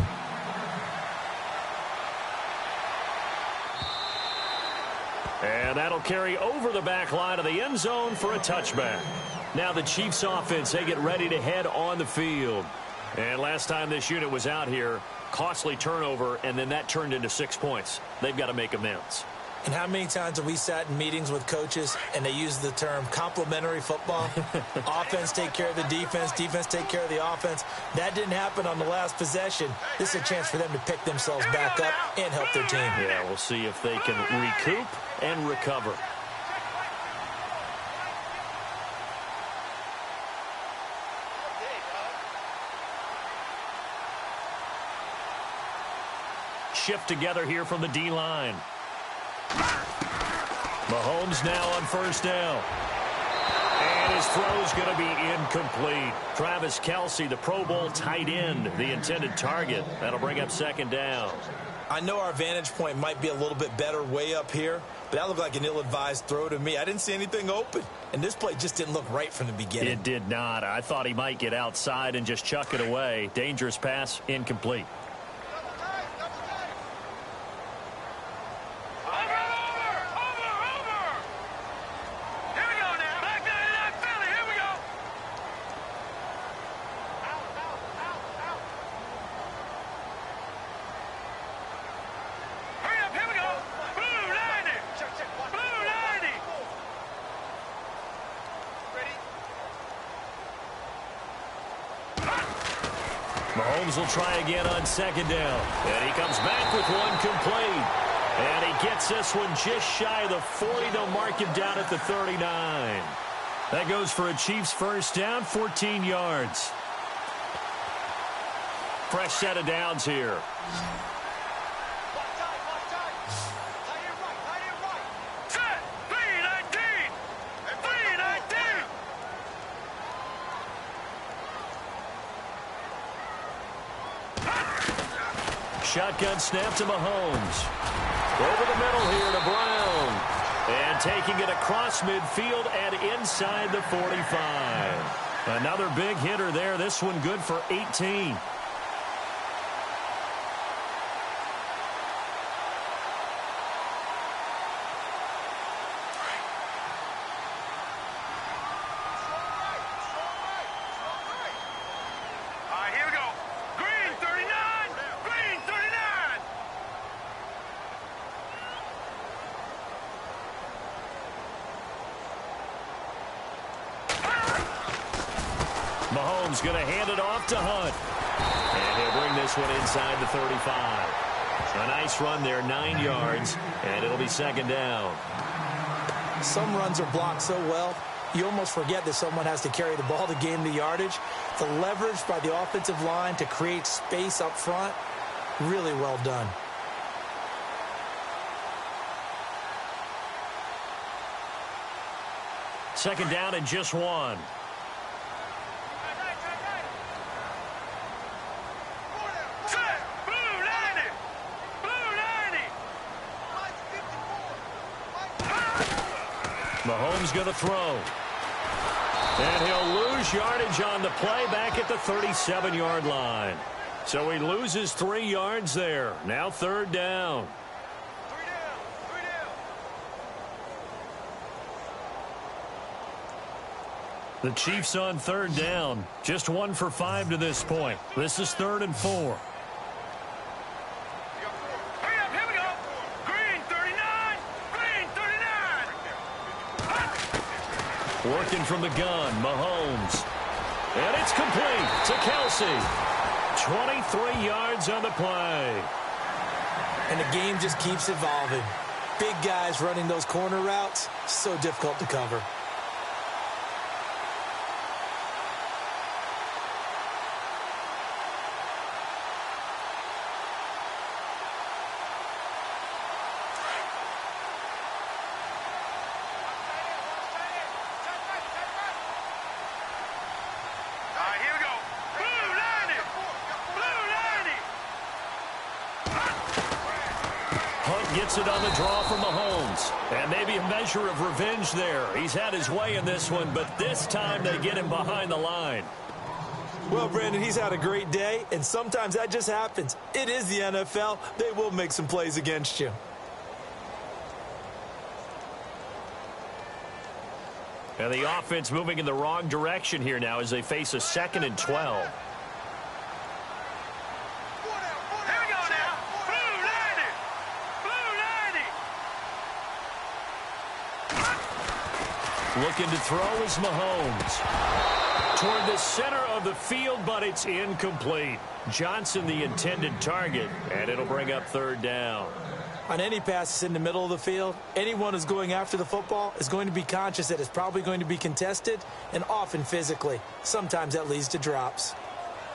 And that'll carry over the back line of the end zone for a touchback. Now the Chiefs offense, they get ready to head on the field. And last time this unit was out here, costly turnover, and then that turned into 6 points. They've got to make amends. And how many times have we sat in meetings with coaches and they use the term complementary football? Offense take care of the defense, defense take care of the offense. That didn't happen on the last possession. This is a chance for them to pick themselves back up and help their team. Yeah, we'll see if they can recoup and recover. Shift together here from the D-line. Mahomes now on 1st down. And his throw's going to be incomplete. Travis Kelce, the Pro Bowl tight end, the intended target. That'll bring up 2nd down. I know our vantage point might be a little bit better way up here, but that looked like an ill-advised throw to me. I didn't see anything open, and this play just didn't look right from the beginning. It did not. I thought he might get outside and just chuck it away. Dangerous pass, incomplete. Mahomes will try again on second down. And he comes back with one complete. And he gets this one just shy of the 40. They'll mark him down at the 39. That goes for a Chiefs first down, 14 yards. Fresh set of downs here. Set. 3-19. 3-19. Shotgun snap to Mahomes. Over the middle here to Brown. And taking it across midfield and inside the 45. Another big hitter there. This one good for 18. Here we go. Green 39. Green 39. Mahomes going to hand it off to Hunt. And he'll bring this one inside the 35. A nice run there, 9 yards, and it'll be second down. Some runs are blocked so well, you almost forget that someone has to carry the ball to gain the yardage. The leverage by the offensive line to create space up front, really well done. Second down and just one. Set. Blue 90. Blue 90. Mahomes going to throw. And he'll lose yardage on the play back at the 37-yard line. So he loses 3 yards there. Now third down. The Chiefs on third down. Just 1 for 5 to this point. This is 3rd and 4. Hurry up, here we go. Green 39. Green 39. Working from the gun, Mahomes. And it's complete to Kelsey. 23 yards on the play. And the game just keeps evolving. Big guys running those corner routes, so difficult to cover. Here we go. Blue 90. Blue 90. Hunt gets it on the draw from Mahomes. And maybe a measure of revenge there. He's had his way in this one, but this time they get him behind the line. Well, Brandon, he's had a great day, and sometimes that just happens. It is the NFL. They will make some plays against you. And the offense moving in the wrong direction here now as they face a 2nd and 12. Here we go now. Blue 90. Blue 90. Looking to throw is Mahomes. Toward the center of the field, but it's incomplete. Johnson the intended target, and it'll bring up third down. On any passes in the middle of the field, anyone who's going after the football is going to be conscious that it's probably going to be contested and often physically. Sometimes that leads to drops.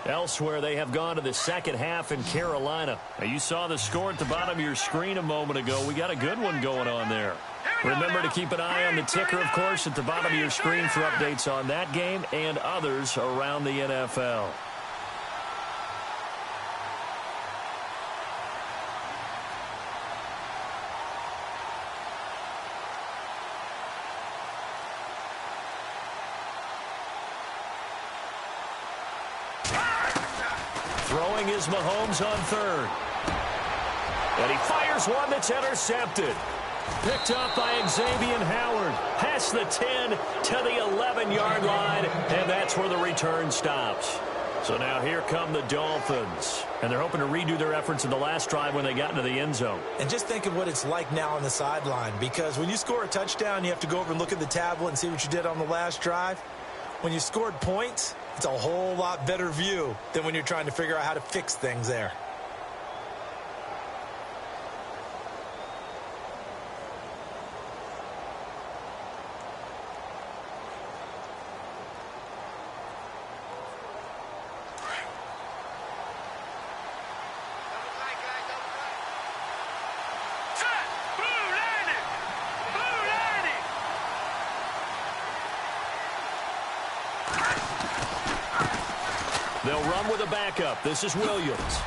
Elsewhere, they have gone to the second half in Carolina. Now, you saw the score at the bottom of your screen a moment ago. We got a good one going on there. Remember to keep an eye on the ticker, of course, at the bottom of your screen for updates on that game and others around the NFL. Throwing is Mahomes on third. And he fires one that's intercepted. Picked up by Xavier Howard. Past the 10 to the 11-yard line. And that's where the return stops. So now here come the Dolphins. And they're hoping to redo their efforts in the last drive when they got into the end zone. And just think of what it's like now on the sideline. Because when you score a touchdown, you have to go over and look at the tablet and see what you did on the last drive. When you scored points, It's a whole lot better view than when you're trying to figure out how to fix things there. They'll run with a backup. This is Williams.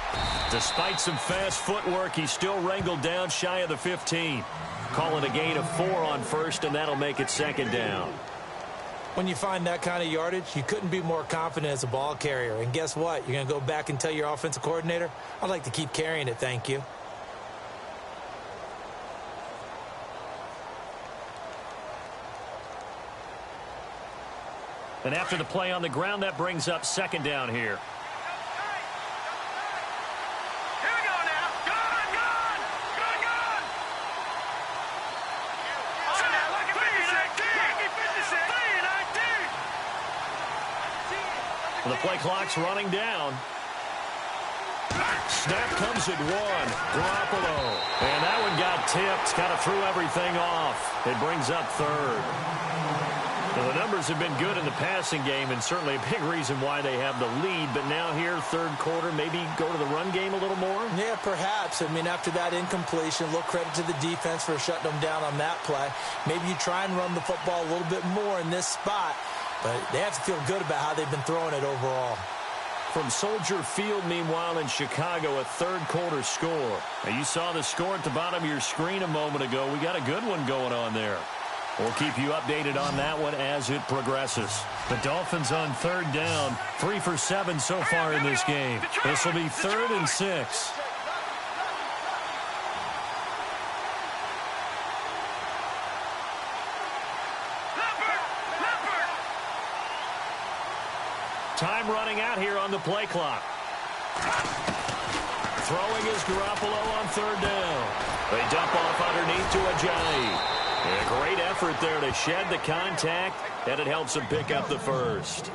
Despite some fast footwork, he's still wrangled down shy of the 15. Calling a gain of 4 on first, and that'll make it second down. When you find that kind of yardage, you couldn't be more confident as a ball carrier. And guess what? You're going to go back and tell your offensive coordinator, I'd like to keep carrying it, thank you. And after the play on the ground, that brings up second down here. Here we go now. Gone, gone, gone, gone. Oh, now, look at 3-19. The play clock's running down. Snap comes at 1. Garoppolo. And that one got tipped. Kind of threw everything off. It brings up third. Well, the numbers have been good in the passing game, and certainly a big reason why they have the lead. But now here, third quarter, maybe go to the run game a little more? Yeah, perhaps. I mean, after that incompletion, a little credit to the defense for shutting them down on that play. Maybe you try and run the football a little bit more in this spot, but they have to feel good about how they've been throwing it overall. From Soldier Field, meanwhile, in Chicago, a third quarter score. Now, you saw the score at the bottom of your screen a moment ago. We got a good one going on there. We'll keep you updated on that one as it progresses. The Dolphins on third down, 3 for 7 so far in this game. This will be 3rd and 6. Time running out here on the play clock. Throwing is Garoppolo on third down. They dump off underneath to Ajayi. A great effort there to shed the contact, and it helps him pick up the first.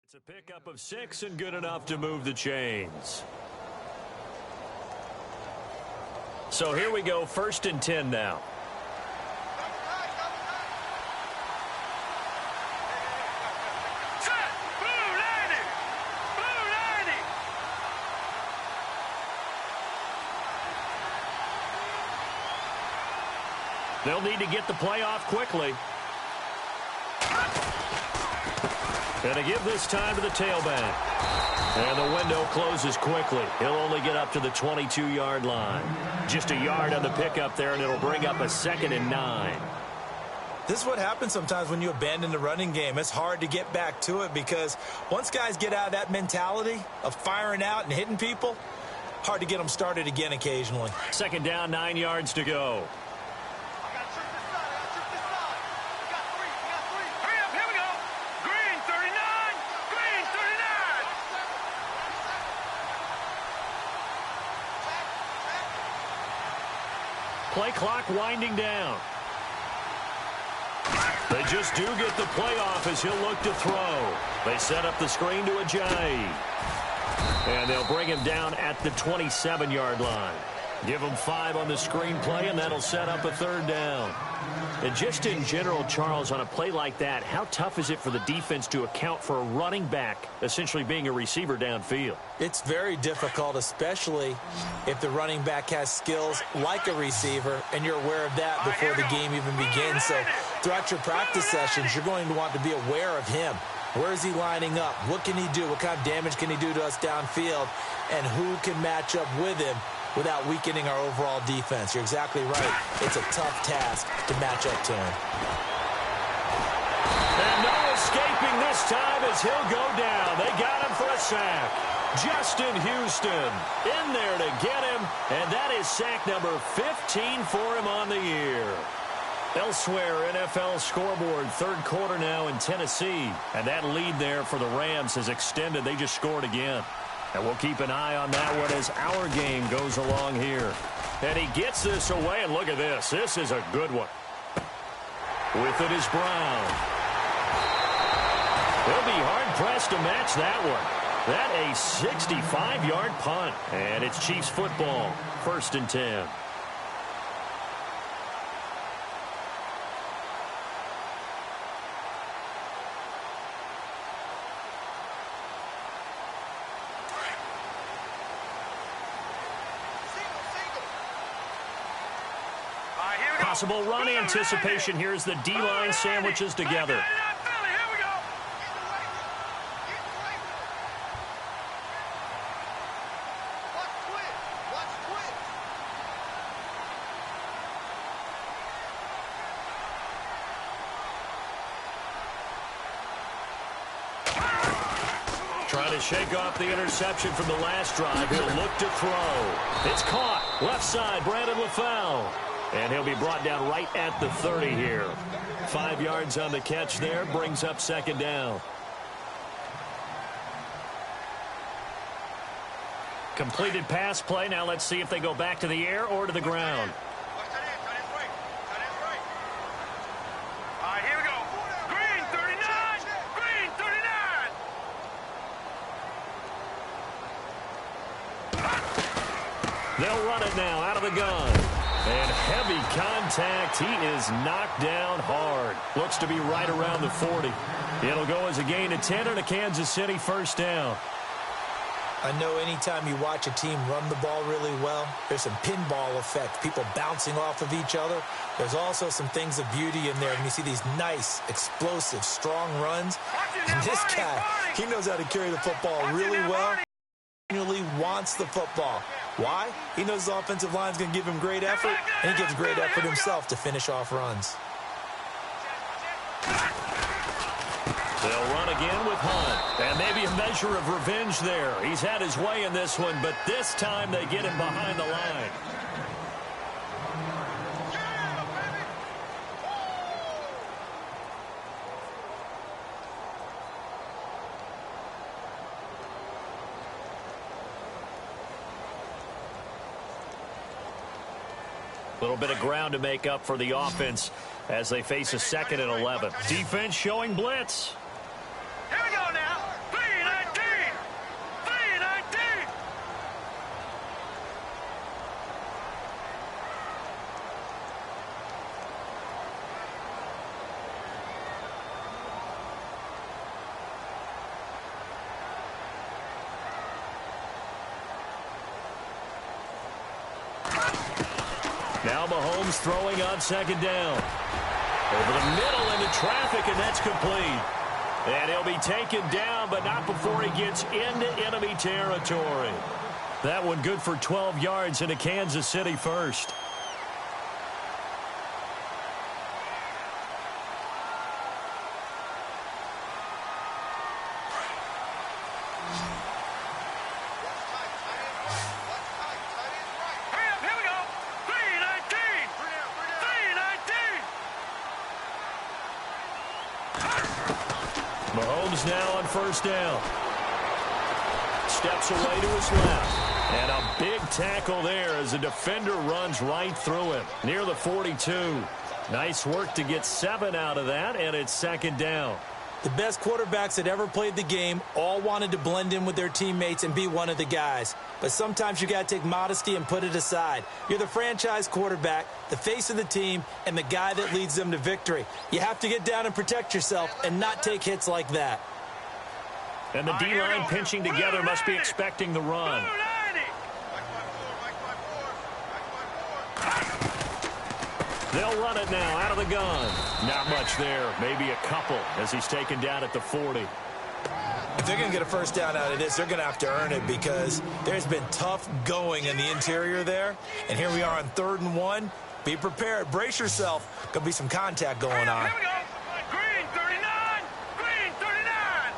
It's a pickup of 6 and good enough to move the chains. So here we go, 1st and 10 now. Set! Blue landing! Blue landing! They'll need to get the play off quickly. And to give this time to the tailback. And the window closes quickly. He'll only get up to the 22-yard line. Just a yard on the pickup there, and it'll bring up a 2nd and 9. This is what happens sometimes when you abandon the running game. It's hard to get back to it because once guys get out of that mentality of firing out and hitting people, hard to get them started again occasionally. 2nd down, 9 yards to go. Play clock winding down. They just do get the play off as he'll look to throw. They set up the screen to Ajayi. And they'll bring him down at the 27-yard line. Give him 5 on the screen play, and that'll set up a 3rd down. And just in general, Charles, on a play like that, how tough is it for the defense to account for a running back essentially being a receiver downfield? It's very difficult, especially if the running back has skills like a receiver, and you're aware of that before the game even begins. So throughout your practice sessions, you're going to want to be aware of him. Where is he lining up? What can he do? What kind of damage can he do to us downfield? And who can match up with him without weakening our overall defense? You're exactly right. It's a tough task to match up to him. And no escaping this time as he'll go down. They got him for a sack. Justin Houston in there to get him, and that is sack number 15 for him on the year. Elsewhere, NFL scoreboard, third quarter now in Tennessee. And that lead there for the Rams has extended. They just scored again. And we'll keep an eye on that one as our game goes along here. And he gets this away, and look at this. This is a good one. With it is Brown. He'll be hard-pressed to match that one. That a 65-yard punt. And it's Chiefs football, 1st and 10. Possible run anticipation. Here's the D-line sandwiches together. Trying to shake off the interception from the last drive. He'll look to throw. It's caught. Left side, Brandon LaFell. And he'll be brought down right at the 30 here. 5 yards on the catch there. Brings up 2nd down. Completed pass play. Now let's see if they go back to the air or to the ground. Here we go. Green 39. Green 39. They'll run it now out of the gun. And heavy contact. He is knocked down hard. Looks to be right around the 40. It'll go as a gain of 10 and a Kansas City 1st down. I know anytime you watch a team run the ball really well, there's some pinball effect, people bouncing off of each other. There's also some things of beauty in there when you see these nice, explosive, strong runs. And this guy, he knows how to carry the football really well. He really wants the football. Why? He knows the offensive line's going to give him great effort, and he gives great effort himself to finish off runs. They'll run again with Hunt. And maybe a measure of revenge there. He's had his way in this one, but this time they get him behind the line. A little bit of ground to make up for the offense as they face a 2nd and 11. Defense showing blitz. Here we go now. 3-19. 3-19. Now Mahomes throwing on 2nd down. Over the middle into traffic, and that's complete. And he'll be taken down, but not before he gets into enemy territory. That one good for 12 yards into Kansas City 1st. Mahomes now on 1st down. Steps away to his left. And a big tackle there as the defender runs right through him. Near the 42. Nice work to get 7 out of that, and it's 2nd down. The best quarterbacks that ever played the game all wanted to blend in with their teammates and be one of the guys. But sometimes you got to take modesty and put it aside. You're the franchise quarterback, the face of the team, and the guy that leads them to victory. You have to get down and protect yourself and not take hits like that. And the D-line pinching together must be expecting the run. They'll run it now out of the gun. Not much there. Maybe a couple as he's taken down at the 40. If they're going to get a 1st down out of this, they're going to have to earn it because there's been tough going in the interior there. And here we are on 3rd and 1. Be prepared. Brace yourself. Going to be some contact going on. Here we go. Green 39. Green 39.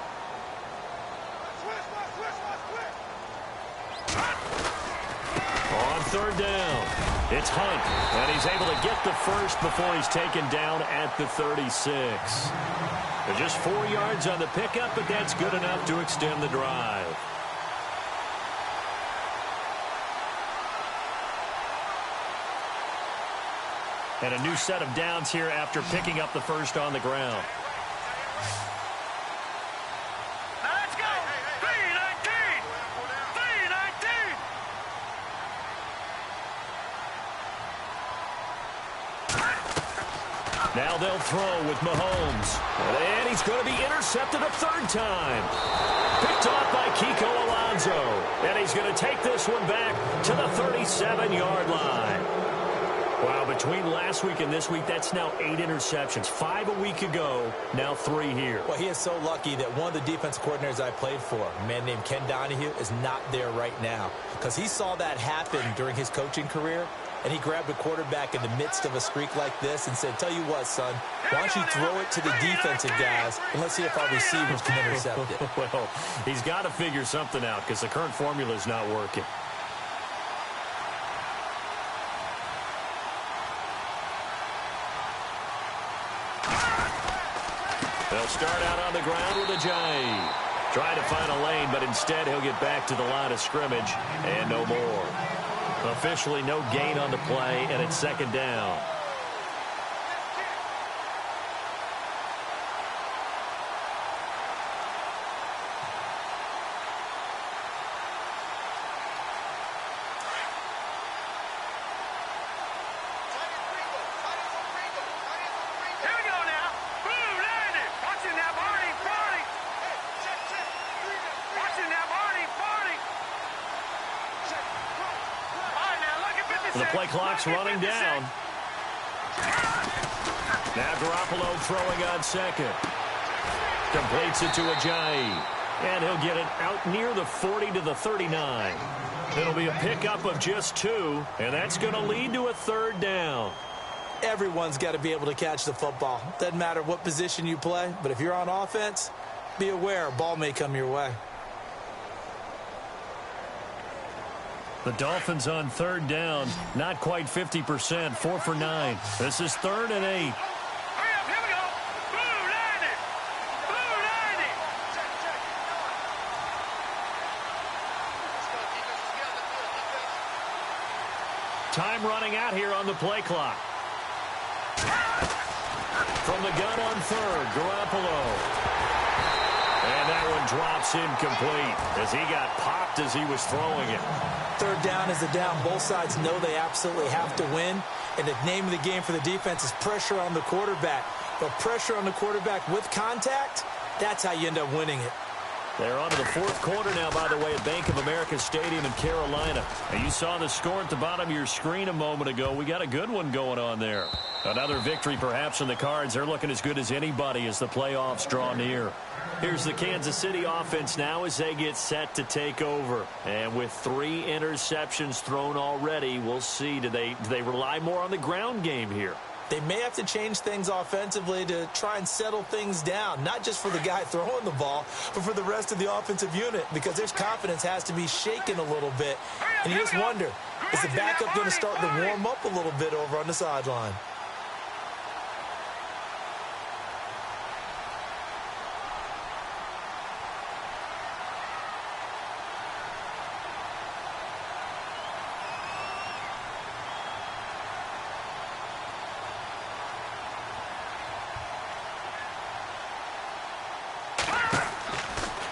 On 3rd down. It's Hunt, and he's able to get the first before he's taken down at the 36. They're just 4 yards on the pickup, but that's good enough to extend the drive. And a new set of downs here after picking up the first on the ground. Now let's go. 3-19. 3-19. Now they'll throw with Mahomes. And he's going to be intercepted a third time. Picked off by Kiko Alonso. And he's going to take this one back to the 37-yard line. Wow, between last week and this week, that's now 8 interceptions. 5 a week ago, now 3 here. Well, he is so lucky that one of the defense coordinators I played for, a man named Ken Donahue, is not there right now. Because he saw that happen during his coaching career, and he grabbed a quarterback in the midst of a streak like this and said, tell you what, son, why don't you throw it to the defensive guys, and let's see if our receivers can intercept it. Well, he's got to figure something out because the current formula is not working. They'll start out on the ground with a J. Trying to find a lane, but instead he'll get back to the line of scrimmage and no more. Officially no gain on the play, and it's second down. The play clock's running down. Now Garoppolo throwing on second. Completes it to Ajayi. And he'll get it out near the 40 to the 39. It'll be a pickup of just 2, and that's going to lead to a third down. Everyone's got to be able to catch the football. Doesn't matter what position you play, but if you're on offense, be aware a ball may come your way. The Dolphins on third down, not quite 50%, 4 for 9. This is 3rd and 8. Hurry up, here we go. Blue 90. Blue 90. Time running out here on the play clock. From the gun on 3rd, Garoppolo. And that one drops incomplete as he got popped as he was throwing it. Third down is a down. Both sides know they absolutely have to win. And the name of the game for the defense is pressure on the quarterback. But pressure on the quarterback with contact, that's how you end up winning it. They're on to the 4th quarter now, by the way, at Bank of America Stadium in Carolina. And you saw the score at the bottom of your screen a moment ago. We got a good one going on there. Another victory perhaps in the cards. They're looking as good as anybody as the playoffs draw near. Here's the Kansas City offense now as they get set to take over. And with 3 interceptions thrown already, we'll see. Do they rely more on the ground game here? They may have to change things offensively to try and settle things down, not just for the guy throwing the ball, but for the rest of the offensive unit, because their confidence has to be shaken a little bit. And you just wonder, is the backup going to start to warm up a little bit over on the sideline?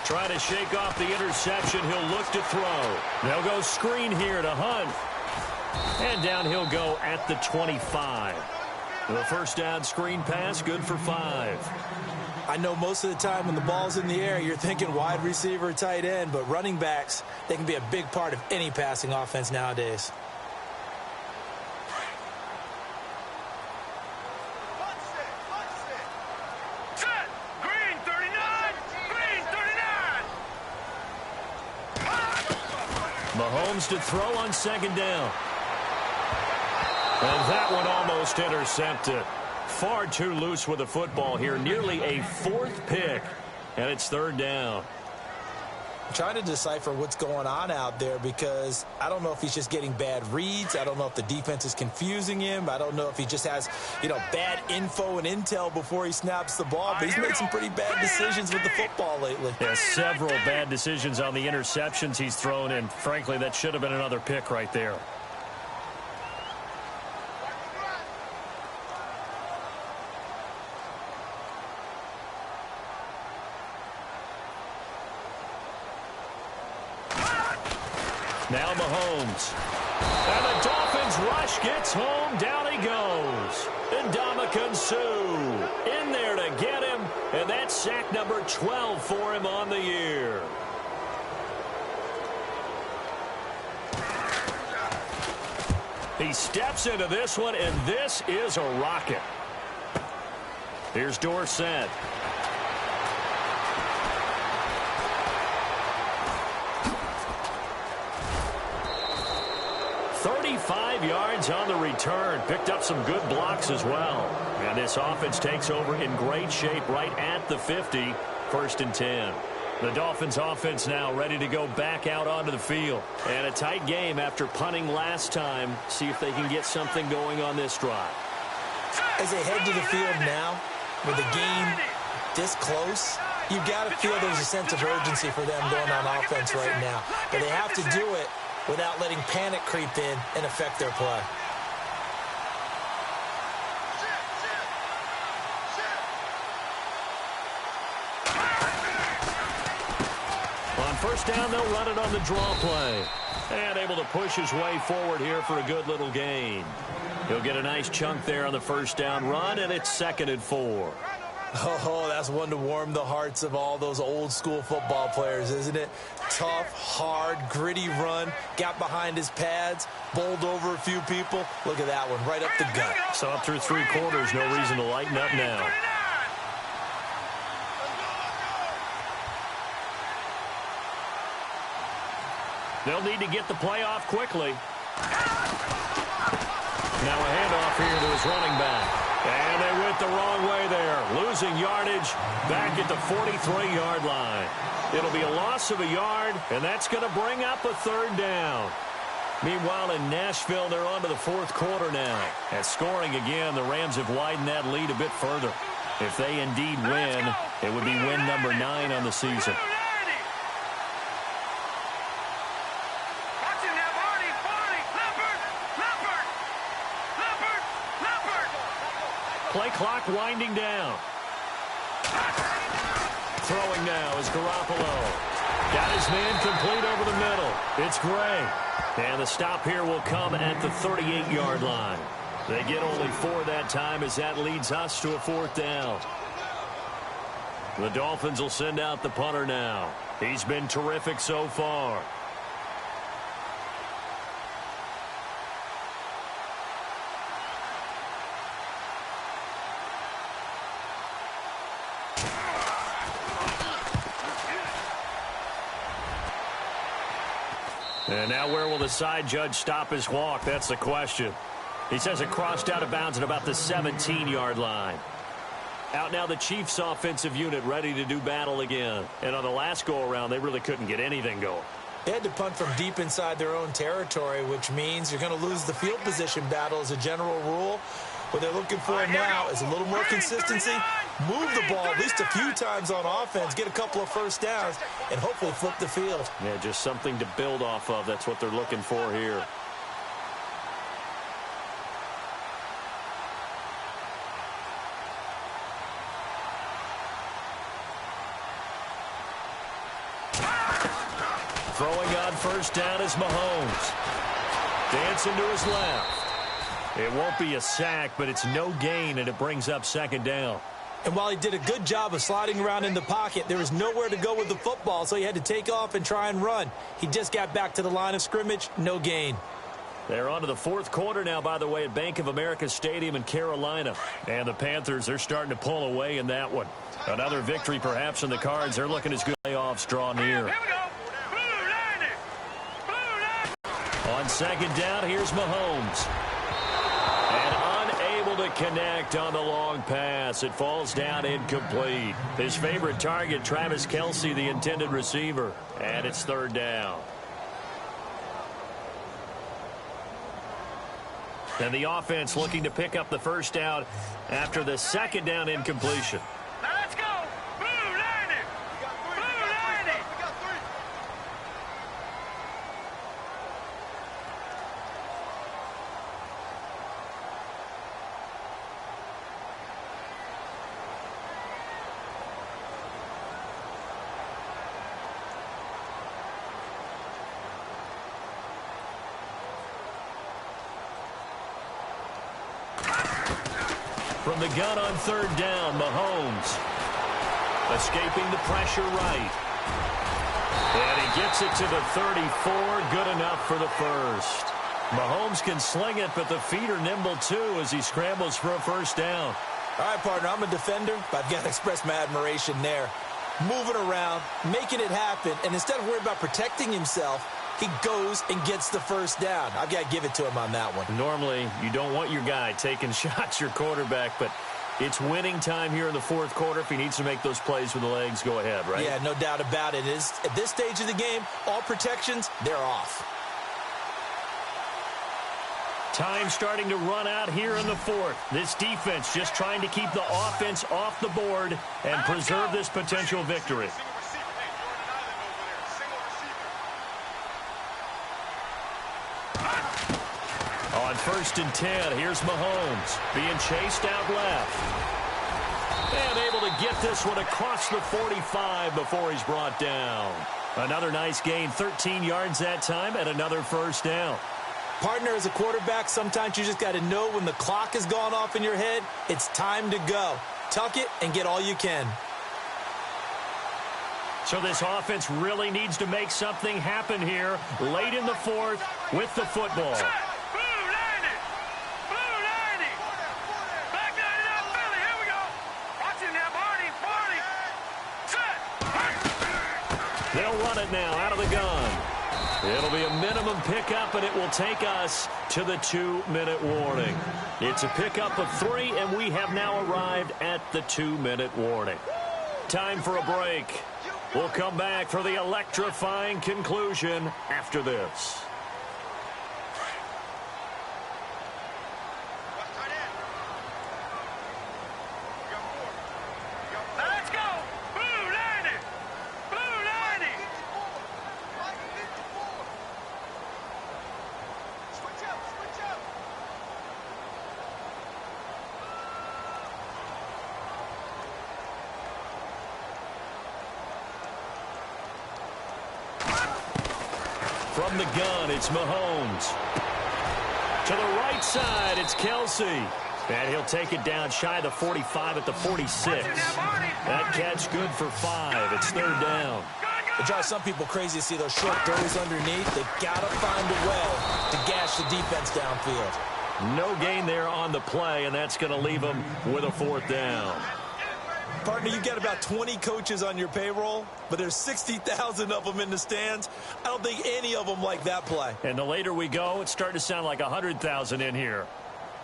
Trying to shake off the interception. He'll look to throw. They'll go screen here to Hunt. And down he'll go at the 25. The first down screen pass, good for 5. I know most of the time when the ball's in the air, you're thinking wide receiver, tight end, but running backs, they can be a big part of any passing offense nowadays. Mahomes to throw on second down. And that one almost intercepted. Far too loose with the football here. Nearly a 4th pick. And it's 3rd down. I'm trying to decipher what's going on out there because I don't know if he's just getting bad reads. I don't know if the defense is confusing him. I don't know if he just has, bad info and intel before he snaps the ball. But he's made some pretty bad decisions with the football lately. Yeah, several bad decisions on the interceptions he's thrown, and frankly, that should have been another pick right there. Now Mahomes. And the Dolphins rush gets home. Down he goes. And Ndamukong Suh in there to get him. And that's sack number 12 for him on the year. He steps into this one, and this is a rocket. Here's Dorsett. 35 yards on the return. Picked up some good blocks as well. And this offense takes over in great shape right at the 50. 1st and 10. The Dolphins offense now ready to go back out onto the field. And a tight game after punting last time. See if they can get something going on this drive. As they head to the field now, with the game this close, you've got to feel there's a sense of urgency for them going on offense right now. But they have to do it without letting panic creep in and affect their play. On 1st down, they'll run it on the draw play. And able to push his way forward here for a good little gain. He'll get a nice chunk there on the 1st down run, and it's 2nd and 4. Oh, that's one to warm the hearts of all those old school football players, isn't it? Tough, hard, gritty run, got behind his pads, bowled over a few people. Look at that one, right up the gut. So up through 3 quarters, no reason to lighten up now. They'll need to get the play off quickly. Now a handoff here to his running back. And they went the wrong way there. Losing yardage back at the 43-yard line. It'll be a loss of a yard, and that's going to bring up a 3rd down. Meanwhile, in Nashville, they're on to the 4th quarter now. At scoring again, the Rams have widened that lead a bit further. If they indeed win, it would be win number 9 on the season. Play clock winding down. Throwing now is Garoppolo. Got his man complete over the middle. It's Gray. And the stop here will come at the 38-yard line. They get only 4 that time as that leads us to a 4th down. The Dolphins will send out the punter now. He's been terrific so far. And now where will the side judge stop his walk? That's the question. He says it crossed out of bounds at about the 17-yard line. Out now the Chiefs offensive unit ready to do battle again. And on the last go-around, they really couldn't get anything going. They had to punt from deep inside their own territory, which means you're going to lose the field position battle as a general rule. What they're looking for now is a little more consistency, move the ball at least a few times on offense, get a couple of 1st downs, and hopefully flip the field. Yeah, just something to build off of. That's what they're looking for here. Throwing on 1st down is Mahomes. Dancing to his left. It won't be a sack, but it's no gain, and it brings up 2nd down. And while he did a good job of sliding around in the pocket, there was nowhere to go with the football, so he had to take off and try and run. He just got back to the line of scrimmage, no gain. They're on to the 4th quarter now, by the way, at Bank of America Stadium in Carolina. And the Panthers, they're starting to pull away in that one. Another victory perhaps in the cards. They're looking as good. Playoffs draw near. On 2nd down, here's Mahomes. And unable to connect on the long pass. It falls down incomplete. His favorite target, Travis Kelce, the intended receiver. And it's third down. And the offense looking to pick up the first down after the second down incompletion. Now let's go. Blue 90. Blue 90. From the gun on third down, Mahomes escaping the pressure right. And he gets it to the 34. Good enough for the first. Mahomes can sling it, but the feet are nimble too as he scrambles for a first down. All right, partner, I'm a defender, but I've got to express my admiration there. Moving around, making it happen, and instead of worrying about protecting himself, he goes and gets the first down. I've got to give it to him on that one. Normally, you don't want your guy taking shots, your quarterback, but it's winning time here in the fourth quarter. If he needs to make those plays with the legs, go ahead, right? Yeah, no doubt about it. At this stage of the game, all protections, they're off. Time starting to run out here in the fourth. This defense just trying to keep the offense off the board and preserve this potential victory. On 1st and 10, here's Mahomes being chased out left. And able to get this one across the 45 before he's brought down. Another nice gain, 13 yards that time, and another first down. Partner, as a quarterback, sometimes you just got to know when the clock has gone off in your head, it's time to go. Tuck it and get all you can. So this offense really needs to make something happen here late in the fourth with the football. Blue 90. Blue 90. Back 90 up, Philly. Here we go. Watch him now, Barney. Barney. Set. They'll run it now out of the gun. It'll be a minimum pickup, and it will take us to the 2-minute warning. It's a pickup of 3, and we have now arrived at the 2-minute warning. Time for a break. We'll come back for the electrifying conclusion after this. Let's go. Blue 90. Blue 90. From the gun, it's Mahomes. To the right side, it's Kelce. And he'll take it down shy of the 45 at the 46. That catch good for 5. It's third down. It drives some people crazy to see those short throws underneath. They've got to find a way to gash the defense downfield. No gain there on the play, and that's going to leave them with a fourth down. Partner, you've got about 20 coaches on your payroll, but there's 60,000 of them in the stands. I don't think any of them like that play. And the later we go, it's starting to sound like 100,000 in here.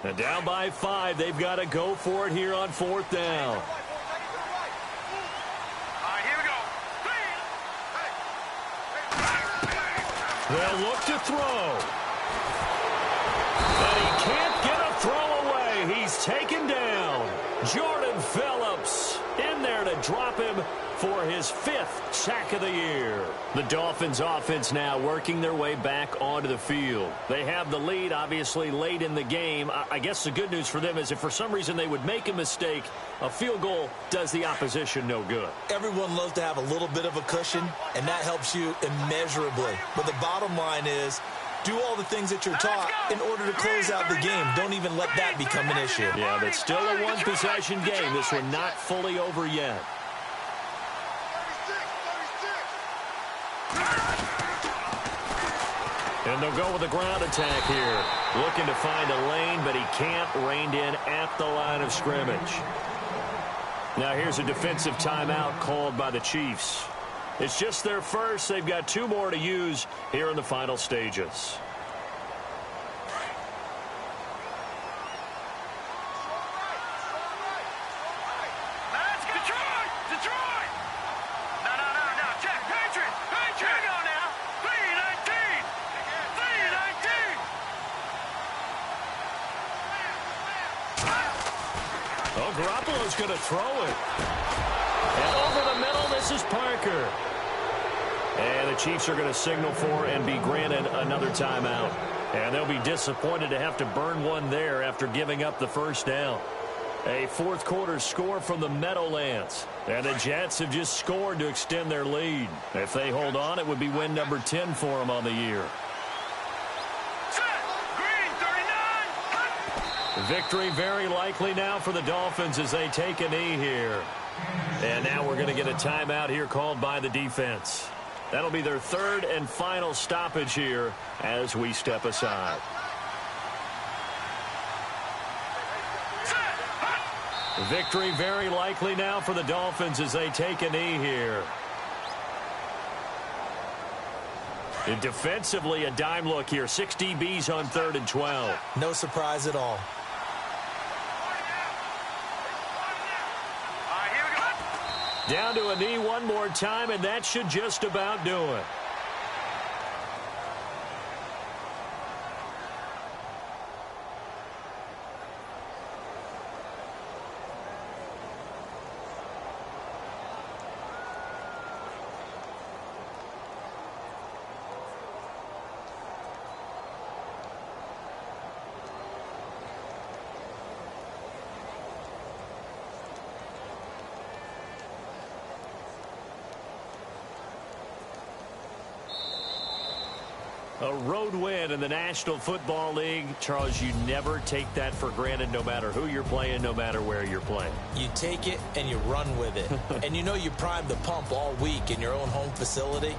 And down by 5, they've got to go for it here on fourth down. All right, here we go. They'll look to throw. And he can't get a throw away. He's taken down. Jordan Phillips in there to drop him for his 5th sack of the year. The Dolphins offense now working their way back onto the field. They have the lead, obviously, late in the game. I guess the good news for them is if for some reason they would make a mistake, a field goal does the opposition no good. Everyone loves to have a little bit of a cushion, and that helps you immeasurably. But the bottom line is, do all the things that you're taught in order to close out the game. Don't even let that become an issue. Yeah, but still a one-possession game. This one not fully over yet. And they'll go with a ground attack here. Looking to find a lane, but he can't. Reined in at the line of scrimmage. Now here's a defensive timeout called by the Chiefs. It's just their first. They've got 2 more to use here in the final stages. Oh, Garoppolo's going to throw it. And over the middle, this is Parker. And the Chiefs are going to signal for and be granted another timeout. And they'll be disappointed to have to burn one there after giving up the first down. A fourth quarter score from the Meadowlands. And the Jets have just scored to extend their lead. If they hold on, it would be win number 10 for them on the year. Victory very likely now for the Dolphins as they take a knee here. And now we're going to get a timeout here called by the defense. That'll be their third and final stoppage here as we step aside. Victory very likely now for the Dolphins as they take a knee here. And defensively, a dime look here. 6 DBs on 3rd and 12. No surprise at all. Down to a knee one more time, and that should just about do it. A road win in the National Football League. Charles, you never take that for granted no matter who you're playing, no matter where you're playing. You take it and you run with it. And you know you primed the pump all week in your own home facility.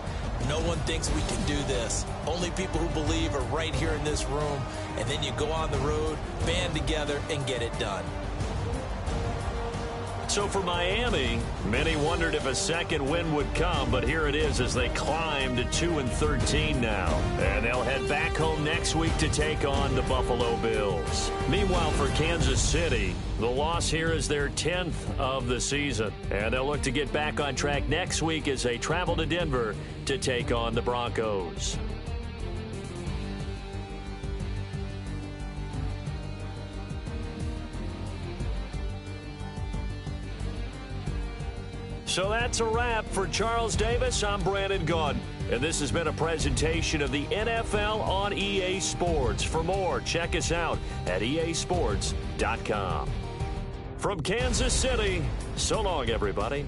No one thinks we can do this. Only people who believe are right here in this room. And then you go on the road, band together, and get it done. So for Miami, many wondered if a second win would come, but here it is as they climb to 2-13 now. And they'll head back home next week to take on the Buffalo Bills. Meanwhile, for Kansas City, the loss here is their 10th of the season. And they'll look to get back on track next week as they travel to Denver to take on the Broncos. So that's a wrap. For Charles Davis, I'm Brandon Gaudin. And this has been a presentation of the NFL on EA Sports. For more, check us out at easports.com. From Kansas City, so long, everybody.